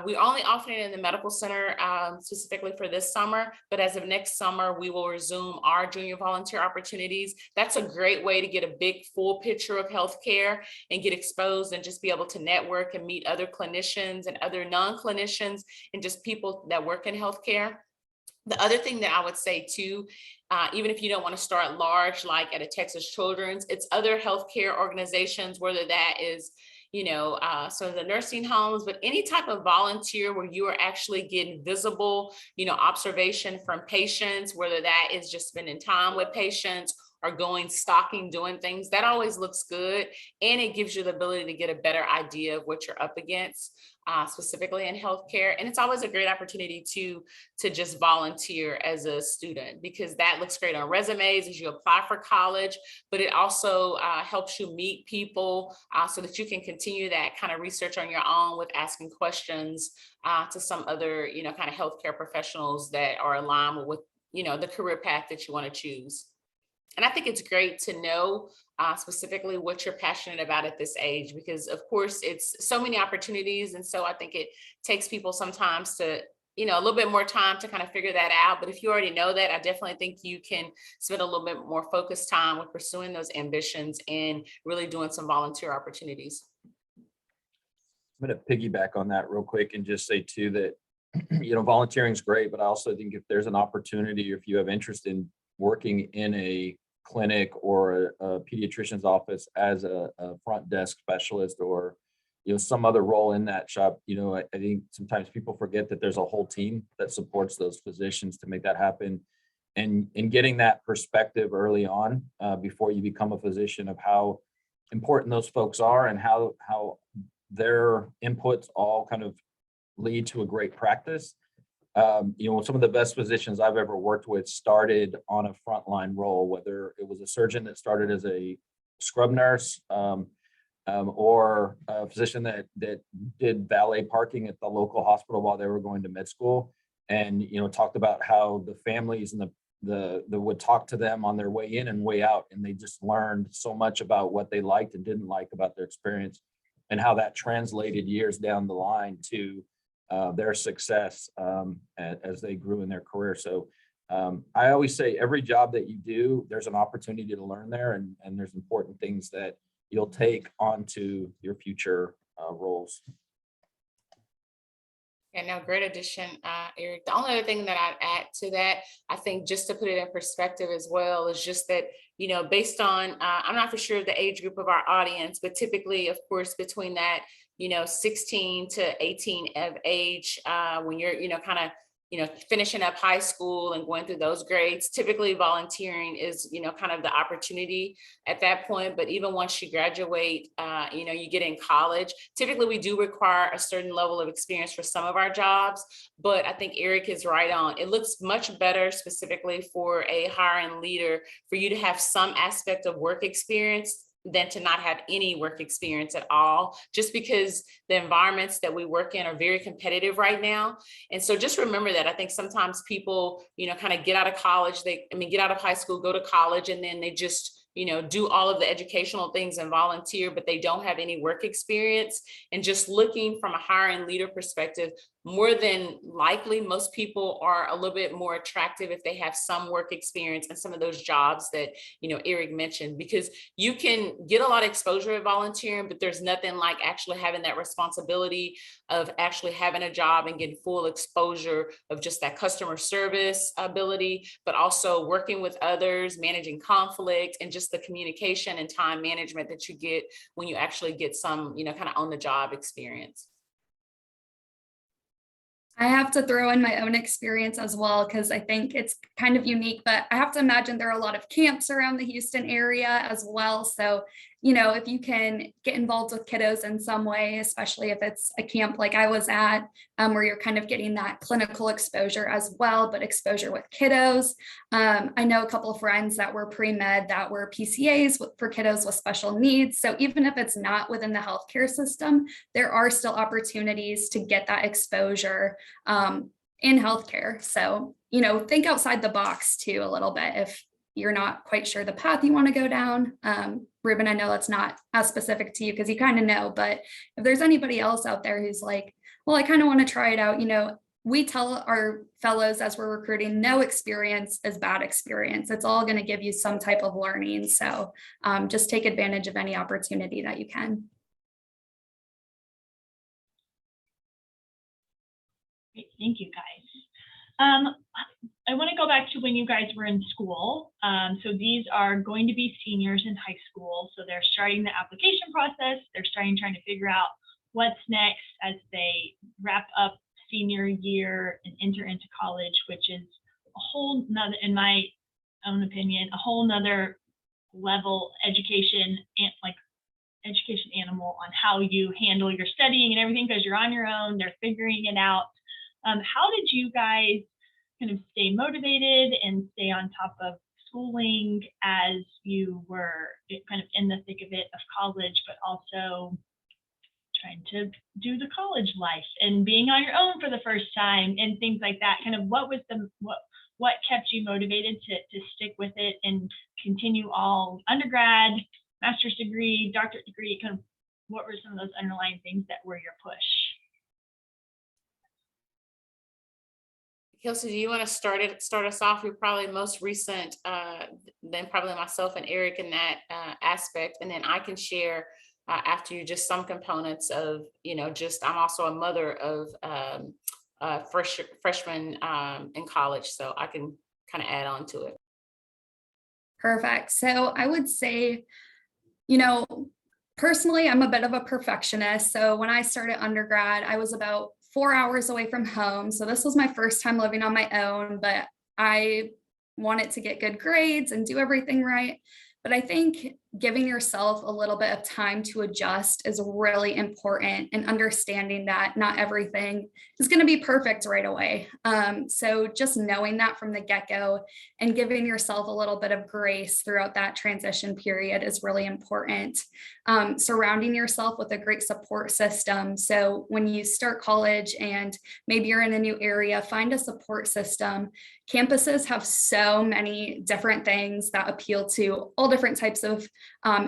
We only offer it in the medical center specifically for this summer, but as of next summer, we will resume our junior volunteer opportunities. That's a great way to get a big full picture of healthcare and get exposed and just be able to network and meet other clinicians and other non-clinicians and just people that work in healthcare. The other thing that I would say too, even if you don't want to start large, like at a Texas Children's, it's other healthcare organizations, whether that is, so the nursing homes, but any type of volunteer where you are actually getting visible, observation from patients, whether that is just spending time with patients or going stocking, doing things, that always looks good. And it gives you the ability to get a better idea of what you're up against, specifically in healthcare. And it's always a great opportunity to just volunteer as a student, because that looks great on resumes as you apply for college, but it also helps you meet people so that you can continue that kind of research on your own with asking questions to some other, kind of healthcare professionals that are aligned with, the career path that you want to choose. And I think it's great to know specifically what you're passionate about at this age, because of course it's so many opportunities. And so I think it takes people sometimes to, a little bit more time to kind of figure that out. But if you already know that, I definitely think you can spend a little bit more focused time with pursuing those ambitions and really doing some volunteer opportunities. I'm going to piggyback on that real quick and just say too that, volunteering is great, but I also think if there's an opportunity, or if you have interest in working in a clinic or a pediatrician's office as a front desk specialist, or some other role in that shop, I think sometimes people forget that there's a whole team that supports those physicians to make that happen. And getting that perspective early on before you become a physician of how important those folks are and how their inputs all kind of lead to a great practice. Some of the best physicians I've ever worked with started on a frontline role, whether it was a surgeon that started as a scrub nurse or a physician that did valet parking at the local hospital while they were going to med school, and talked about how the families and the would talk to them on their way in and way out, and they just learned so much about what they liked and didn't like about their experience, and how that translated years down the line to their success as they grew in their career. So I always say every job that you do, there's an opportunity to learn there, and there's important things that you'll take onto your future roles. Yeah, no, great addition, Eric. The only other thing that I'd add to that, I think just to put it in perspective as well, is just that, based on, I'm not for sure the age group of our audience, but typically, of course, between that, 16 to 18 of age, when you're, kind of, finishing up high school and going through those grades, typically volunteering is, kind of the opportunity at that point. But even once you graduate, you get in college, typically we do require a certain level of experience for some of our jobs. But I think Eric is right on. It looks much better specifically for a hiring leader for you to have some aspect of work experience than to not have any work experience at all, just because the environments that we work in are very competitive right now. And so just remember that. I think sometimes people, kind of get out of college, get out of high school, go to college, and then they just, do all of the educational things and volunteer, but they don't have any work experience. And just looking from a hiring leader perspective, more than likely, most people are a little bit more attractive if they have some work experience in some of those jobs that, Eric mentioned, because you can get a lot of exposure at volunteering, but there's nothing like actually having that responsibility of actually having a job and getting full exposure of just that customer service ability, but also working with others, managing conflict, and just the communication and time management that you get when you actually get some, kind of on the job experience. I have to throw in my own experience as well, because I think it's kind of unique, but I have to imagine there are a lot of camps around the Houston area as well. So, if you can get involved with kiddos in some way, especially if it's a camp like I was at, where you're kind of getting that clinical exposure as well, but exposure with kiddos. I know a couple of friends that were pre-med that were PCAs for kiddos with special needs. So even if it's not within the healthcare system, there are still opportunities to get that exposure in healthcare. So, think outside the box too a little bit if you're not quite sure the path you want to go down. Ruben, I know that's not as specific to you because you kind of know, but if there's anybody else out there who's like, well, I kind of want to try it out, we tell our fellows as we're recruiting, no experience is bad experience. It's all going to give you some type of learning. So just take advantage of any opportunity that you can. Great, thank you guys. I want to go back to when you guys were in school. So these are going to be seniors in high school. So they're starting the application process. They're trying to figure out what's next as they wrap up senior year and enter into college, which is a whole nother, in my own opinion, a whole nother level education animal on how you handle your studying and everything, because you're on your own, they're figuring it out. How did you guys kind of stay motivated and stay on top of schooling as you were kind of in the thick of it of college, but also trying to do the college life and being on your own for the first time and things like that? Kind of what kept you motivated to stick with it and continue all undergrad, master's degree, doctorate degree? Kind of what were some of those underlying things that were your push? Kelsey, do you want to start us off? You're probably most recent, then probably myself and Eric in that aspect, and then I can share after you just some components of, I'm also a mother of freshmen in college, so I can kind of add on to it. Perfect. So I would say, personally, I'm a bit of a perfectionist. So when I started undergrad, I was about 4 hours away from home. So this was my first time living on my own, but I wanted to get good grades and do everything right. But I think giving yourself a little bit of time to adjust is really important, and understanding that not everything is going to be perfect right away. So just knowing that from the get-go and giving yourself a little bit of grace throughout that transition period is really important. Surrounding yourself with a great support system. So when you start college and maybe you're in a new area, find a support system. Campuses have so many different things that appeal to all different types of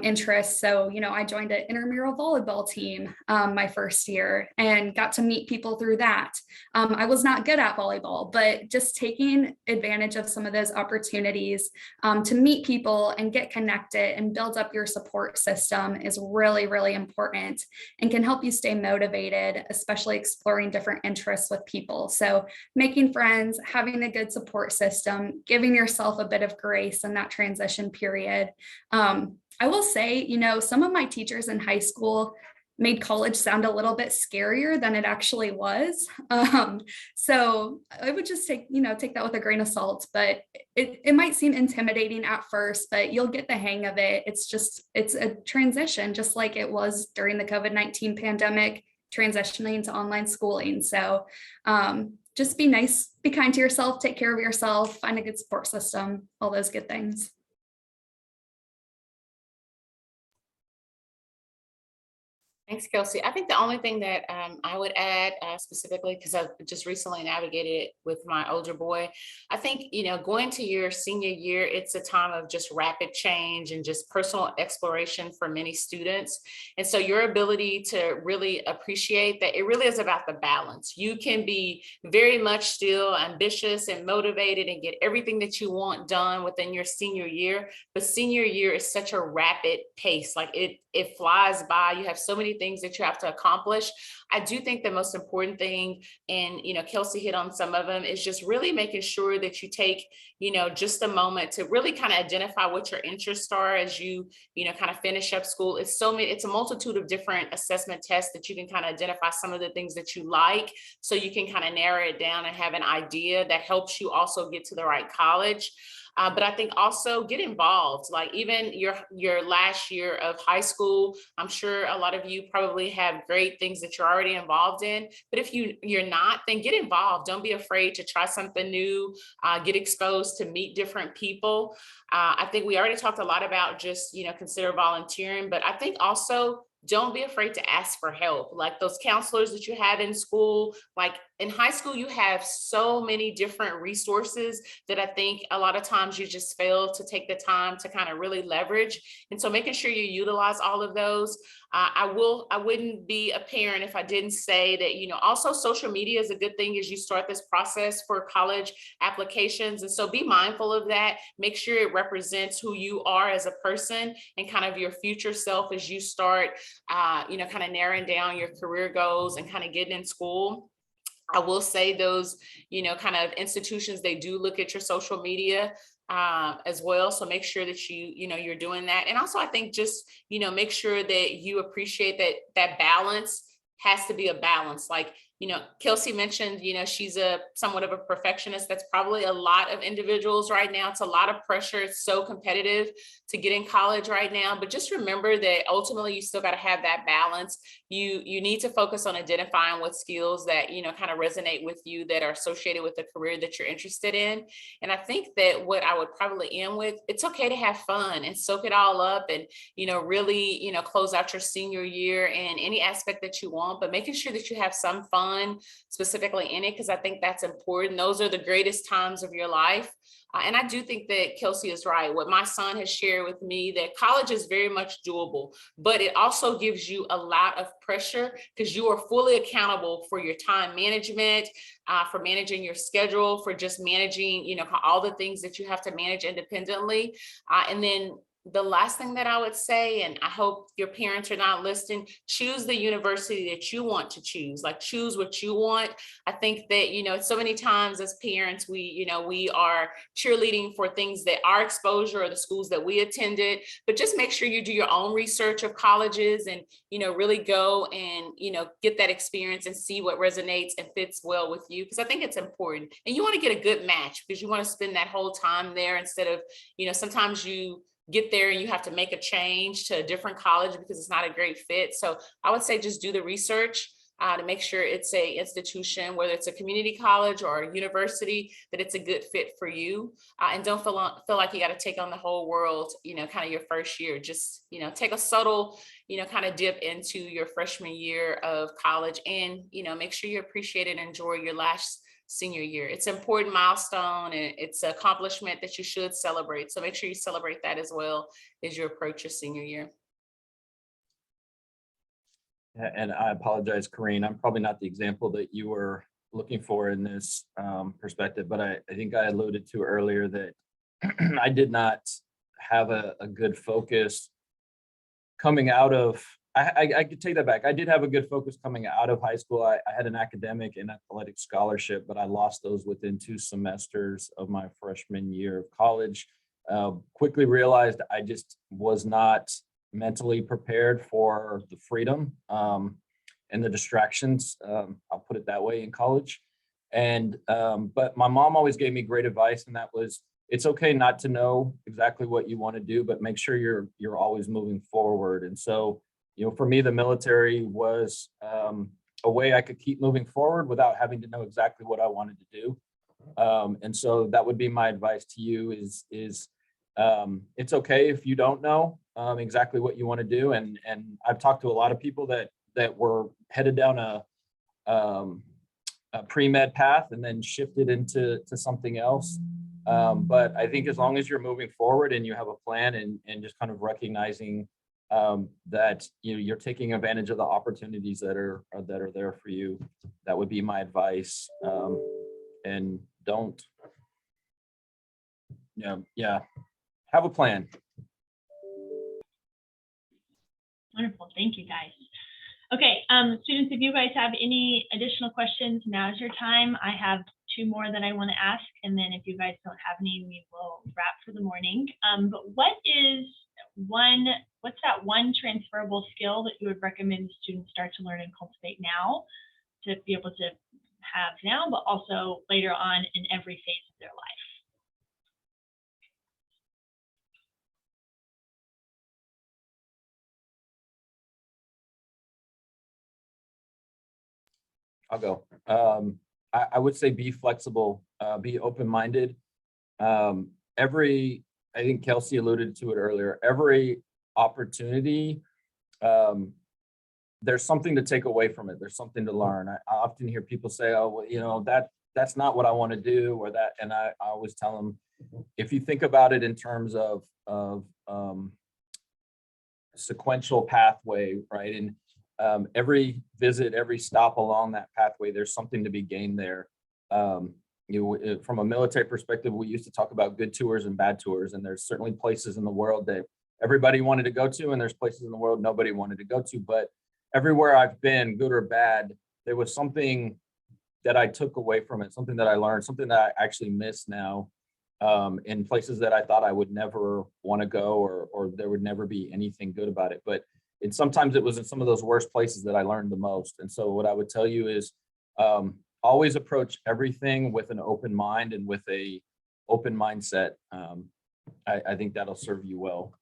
interests. So, I joined an intramural volleyball team my first year and got to meet people through that. I was not good at volleyball, but just taking advantage of some of those opportunities to meet people and get connected and build up your support system is really, really important and can help you stay motivated, especially exploring different interests with people. So making friends, having a good support system, giving yourself a bit of grace in that transition period. I will say, some of my teachers in high school made college sound a little bit scarier than it actually was. So I would just take that with a grain of salt, but it might seem intimidating at first, but you'll get the hang of it. It's a transition, just like it was during the COVID-19 pandemic, transitioning to online schooling. So just be nice, be kind to yourself, take care of yourself, find a good support system, all those good things. Thanks, Kelsey. I think the only thing that I would add specifically, because I've just recently navigated it with my older boy, I think, going to your senior year, it's a time of just rapid change and just personal exploration for many students. And so your ability to really appreciate that it really is about the balance. You can be very much still ambitious and motivated and get everything that you want done within your senior year, but senior year is such a rapid pace. Like it flies by. You have so many things that you have to accomplish. I do think the most important thing, and Kelsey hit on some of them, is just really making sure that you take just a moment to really kind of identify what your interests are as you kind of finish up school. It's a multitude of different assessment tests that you can kind of identify some of the things that you like, so you can kind of narrow it down and have an idea that helps you also get to the right college. But I think also get involved, like even your last year of high school. I'm sure a lot of you probably have great things that you're already involved in, but if you're not, then get involved. Don't be afraid to try something new, get exposed to meet different people. I think we already talked a lot about just, consider volunteering, but I think also don't be afraid to ask for help. Like those counselors that you have in school, like in high school, you have so many different resources that I think a lot of times you just fail to take the time to kind of really leverage. And so making sure you utilize all of those. I wouldn't be a parent if I didn't say that, also social media is a good thing as you start this process for college applications. And so be mindful of that. Make sure it represents who you are as a person and kind of your future self as you start, kind of narrowing down your career goals and kind of getting in school. I will say those, kind of institutions, they do look at your social media as well. So make sure that you're doing that. And also, I think just, make sure that you appreciate that balance has to be a balance. Like, Kelsey mentioned, she's somewhat of a perfectionist. That's probably a lot of individuals right now. It's a lot of pressure. It's so competitive to get in college right now. But just remember that ultimately you still got to have that balance. You need to focus on identifying what skills that, kind of resonate with you that are associated with the career that you're interested in. And I think that what I would probably end with, it's okay to have fun and soak it all up and, really, close out your senior year in any aspect that you want, but making sure that you have some fun specifically in it, because I think that's important. Those are the greatest times of your life. And I do think that Kelsey is right. What my son has shared with me, that college is very much doable, but it also gives you a lot of pressure because you are fully accountable for your time management, for managing your schedule, for just managing, all the things that you have to manage independently. And then the last thing that I would say, and I hope your parents are not listening, choose the university that you want to choose, like choose what you want. I think that, so many times as parents, we are cheerleading for things that our exposure or the schools that we attended, but just make sure you do your own research of colleges and, really go and, get that experience and see what resonates and fits well with you. Because I think it's important and you want to get a good match because you want to spend that whole time there instead of, sometimes you get there and you have to make a change to a different college because it's not a great fit. So I would say just do the research to make sure it's a institution, whether it's a community college or a university, that it's a good fit for you. And don't feel like you got to take on the whole world, kind of your first year. Just, take a subtle, kind of dip into your freshman year of college and, make sure you appreciate and enjoy your last senior year. It's an important milestone and it's an accomplishment that you should celebrate. So make sure you celebrate that as well as you approach your senior year. And I apologize, Corrine, I'm probably not the example that you were looking for in this perspective, but I think I alluded to earlier that I did not have a good focus coming out of, I could take that back. I did have a good focus coming out of high school. I had an academic and athletic scholarship, but I lost those within 2 semesters of my freshman year of college. Quickly realized I just was not mentally prepared for the freedom and the distractions, I'll put it that way, in college. And but my mom always gave me great advice, and that was, it's okay not to know exactly what you want to do, but make sure you're always moving forward. And so, you know, for me, the military was a way I could keep moving forward without having to know exactly what I wanted to do. And so that would be my advice to you is it's okay if you don't know exactly what you want to do. And I've talked to a lot of people that were headed down a pre-med path and then shifted into something else. But I think as long as you're moving forward and you have a plan and just kind of recognizing that you're taking advantage of the opportunities that are there for you, that would be my advice. And don't, have a plan. Wonderful. Thank you, guys. Okay, students, if you guys have any additional questions, now's your time. I have 2 more that I want to ask, and then if you guys don't have any, we will wrap for the morning. But what's that one transferable skill that you would recommend students start to learn and cultivate now to be able to have now, but also later on in every phase of their life? I'll go. I would say be flexible, be open-minded. I think Kelsey alluded to it earlier, every opportunity, there's something to take away from it. There's something to learn. I often hear people say, oh, well, that's not what I want to do, or that. And I always tell them, if you think about it in terms of sequential pathway, right? And every visit, every stop along that pathway, there's something to be gained there. From a military perspective, we used to talk about good tours and bad tours, and there's certainly places in the world that everybody wanted to go to, and there's places in the world nobody wanted to go to. But everywhere I've been, good or bad, there was something that I took away from it, something that I learned, something that I actually miss now, in places that I thought I would never want to go, or there would never be anything good about it. But sometimes it was in some of those worst places that I learned the most. And so what I would tell you is always approach everything with an open mind and with a open mindset. I think that'll serve you well.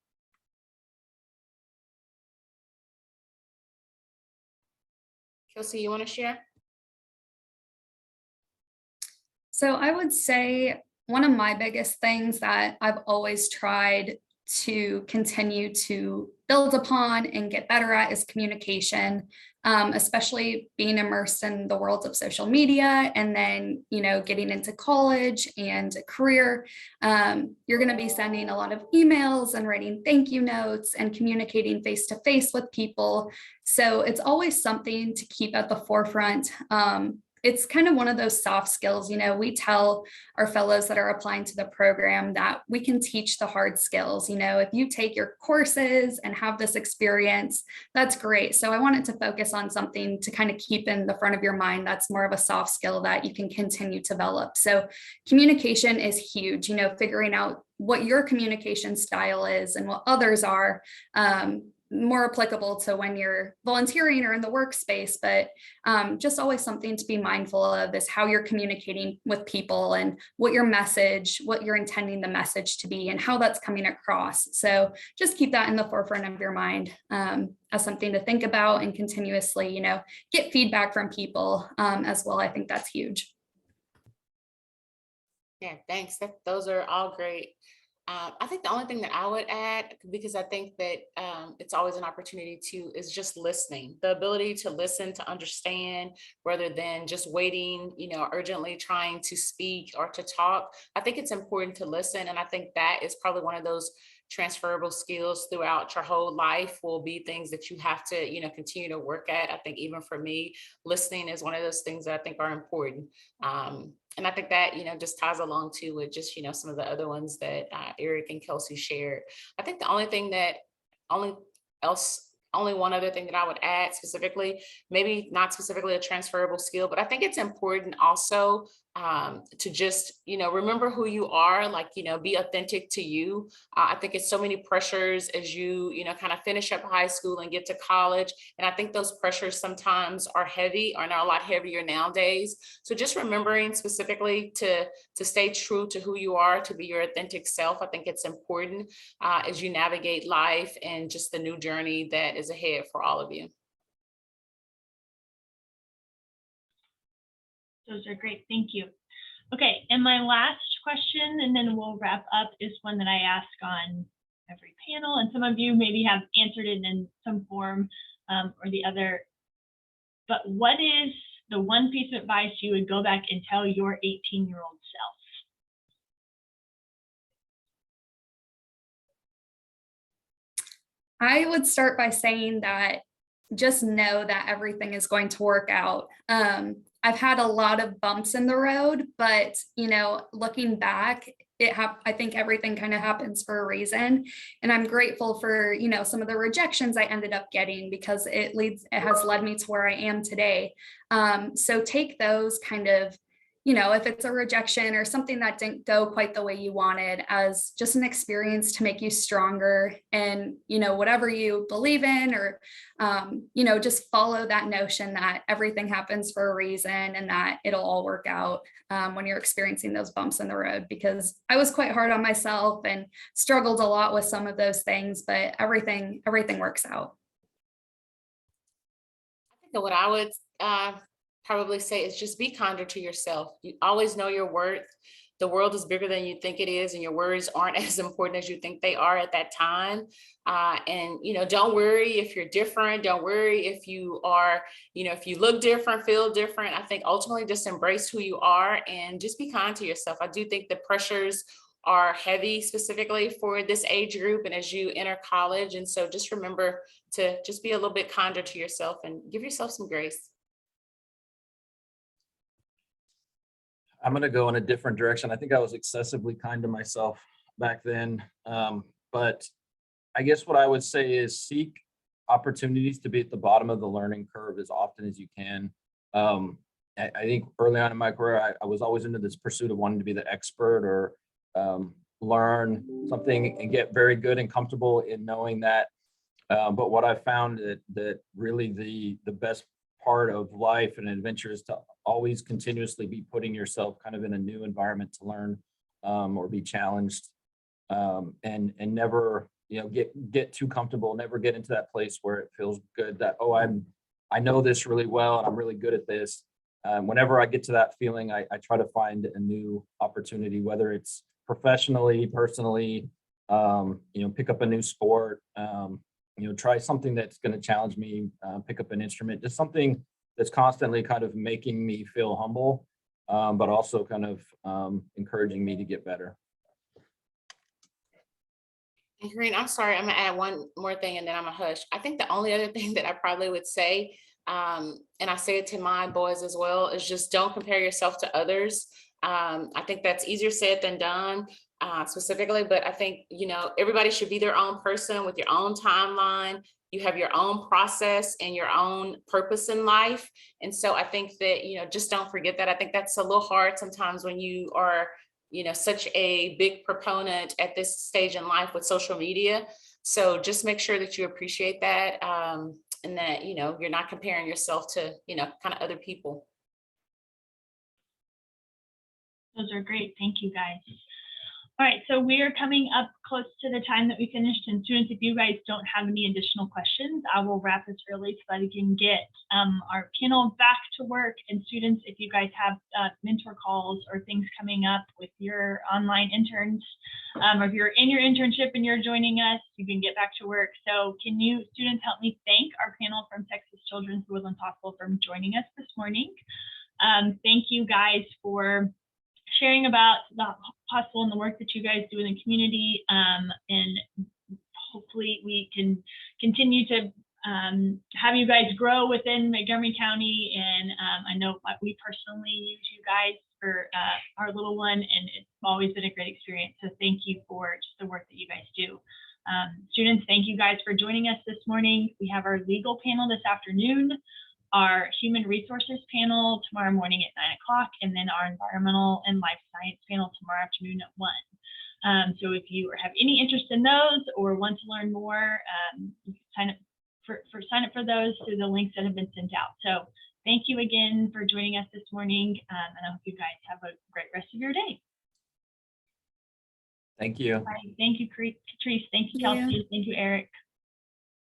Kelsey, you want to share? So I would say one of my biggest things that I've always tried to continue to build upon and get better at is communication, especially being immersed in the world of social media, and then, getting into college and a career. You're going to be sending a lot of emails and writing thank you notes and communicating face to face with people. So it's always something to keep at the forefront. It's kind of one of those soft skills. We tell our fellows that are applying to the program that we can teach the hard skills. If you take your courses and have this experience, that's great. So I wanted to focus on something to kind of keep in the front of your mind that's more of a soft skill that you can continue to develop. So communication is huge, figuring out what your communication style is and what others are. More applicable to when you're volunteering or in the workspace, but just always something to be mindful of is how you're communicating with people and what you're intending the message to be and how that's coming across. So just keep that in the forefront of your mind as something to think about, and continuously, get feedback from people as well. I think that's huge. Yeah, thanks. Those are all great. I think the only thing that I would add, because I think that it's always an opportunity to, is just listening. The ability to listen, to understand, rather than just waiting, urgently trying to speak or to talk. I think it's important to listen. And I think that is probably one of those transferable skills throughout your whole life, will be things that you have to, continue to work at. I think even for me, listening is one of those things that I think are important. And I think that, just ties along to with just, some of the other ones that Eric and Kelsey shared. I think the only thing that only one other thing that I would add specifically, maybe not specifically a transferable skill, but I think it's important also to just, remember who you are, like, be authentic to you. I think it's so many pressures as you, kind of finish up high school and get to college. And I think those pressures sometimes are heavy, or are a lot heavier nowadays. So just remembering specifically to stay true to who you are, to be your authentic self. I think it's important as you navigate life and just the new journey that is ahead for all of you. Those are great. Thank you. Okay, and my last question, and then we'll wrap up, is one that I ask on every panel, and some of you maybe have answered it in some form or the other. But what is the one piece of advice you would go back and tell your 18-year-old self? I would start by saying that just know that everything is going to work out. I've had a lot of bumps in the road, but looking back, I think everything kind of happens for a reason. And I'm grateful for, some of the rejections I ended up getting, because it has led me to where I am today. So take those kind of, if it's a rejection or something that didn't go quite the way you wanted, as just an experience to make you stronger. And, whatever you believe in, or, just follow that notion that everything happens for a reason, and that it'll all work out when you're experiencing those bumps in the road. Because I was quite hard on myself and struggled a lot with some of those things, but everything works out. I think that what I would probably say is just be kinder to yourself. You always know your worth. The world is bigger than you think it is, and your worries aren't as important as you think they are at that time. And don't worry if you're different. Don't worry if you are, if you look different, feel different. I think ultimately just embrace who you are and just be kind to yourself. I do think the pressures are heavy, specifically for this age group and as you enter college. And so just remember to just be a little bit kinder to yourself and give yourself some grace. I'm going to go in a different direction. I think I was excessively kind to myself back then. But I guess what I would say is seek opportunities to be at the bottom of the learning curve as often as you can. I think early on in my career, I was always into this pursuit of wanting to be the expert, or learn something and get very good and comfortable in knowing that. But what I found that really the best part of life and adventure is to always continuously be putting yourself kind of in a new environment to learn or be challenged, and never get too comfortable, never get into that place where it feels good that, oh, I know this really well and I'm really good at this. Whenever I get to that feeling, I try to find a new opportunity, whether it's professionally, personally, pick up a new sport, try something that's going to challenge me, pick up an instrument, just something that's constantly kind of making me feel humble, but also kind of encouraging me to get better. And Corinne, I'm sorry, I'm gonna add one more thing and then I'm a hush. I think the only other thing that I probably would say, and I say it to my boys as well, is just don't compare yourself to others. I think that's easier said than done. Specifically, but I think, everybody should be their own person with your own timeline. You have your own process and your own purpose in life. And so I think that, just don't forget that. I think that's a little hard sometimes when you are, such a big proponent at this stage in life with social media. So just make sure that you appreciate that, and that, you're not comparing yourself to, kind of other people. Those are great. Thank you, guys. All right, so we are coming up close to the time that we finished, and students, if you guys don't have any additional questions, I will wrap this early so that I can get our panel back to work. And students, if you guys have mentor calls or things coming up with your online interns, or if you're in your internship and you're joining us, you can get back to work. So can you, students, help me thank our panel from Texas Children's Woodlands Hospital for joining us this morning. Thank you guys for sharing about the hospital and the work that you guys do in the community, and hopefully we can continue to have you guys grow within Montgomery County. And I know we personally use you guys for our little one, and it's always been a great experience. So thank you for just the work that you guys do. Students, thank you guys for joining us this morning. We have our legal panel this afternoon, our human resources panel tomorrow morning at 9 o'clock, and then our environmental and life science panel tomorrow afternoon at 1. So if you have any interest in those or want to learn more, you can sign up for those through the links that have been sent out. So thank you again for joining us this morning, and I hope you guys have a great rest of your day. Thank you. Right. Thank you, Catrice. Thank you, Kelsey. Thank you, Eric.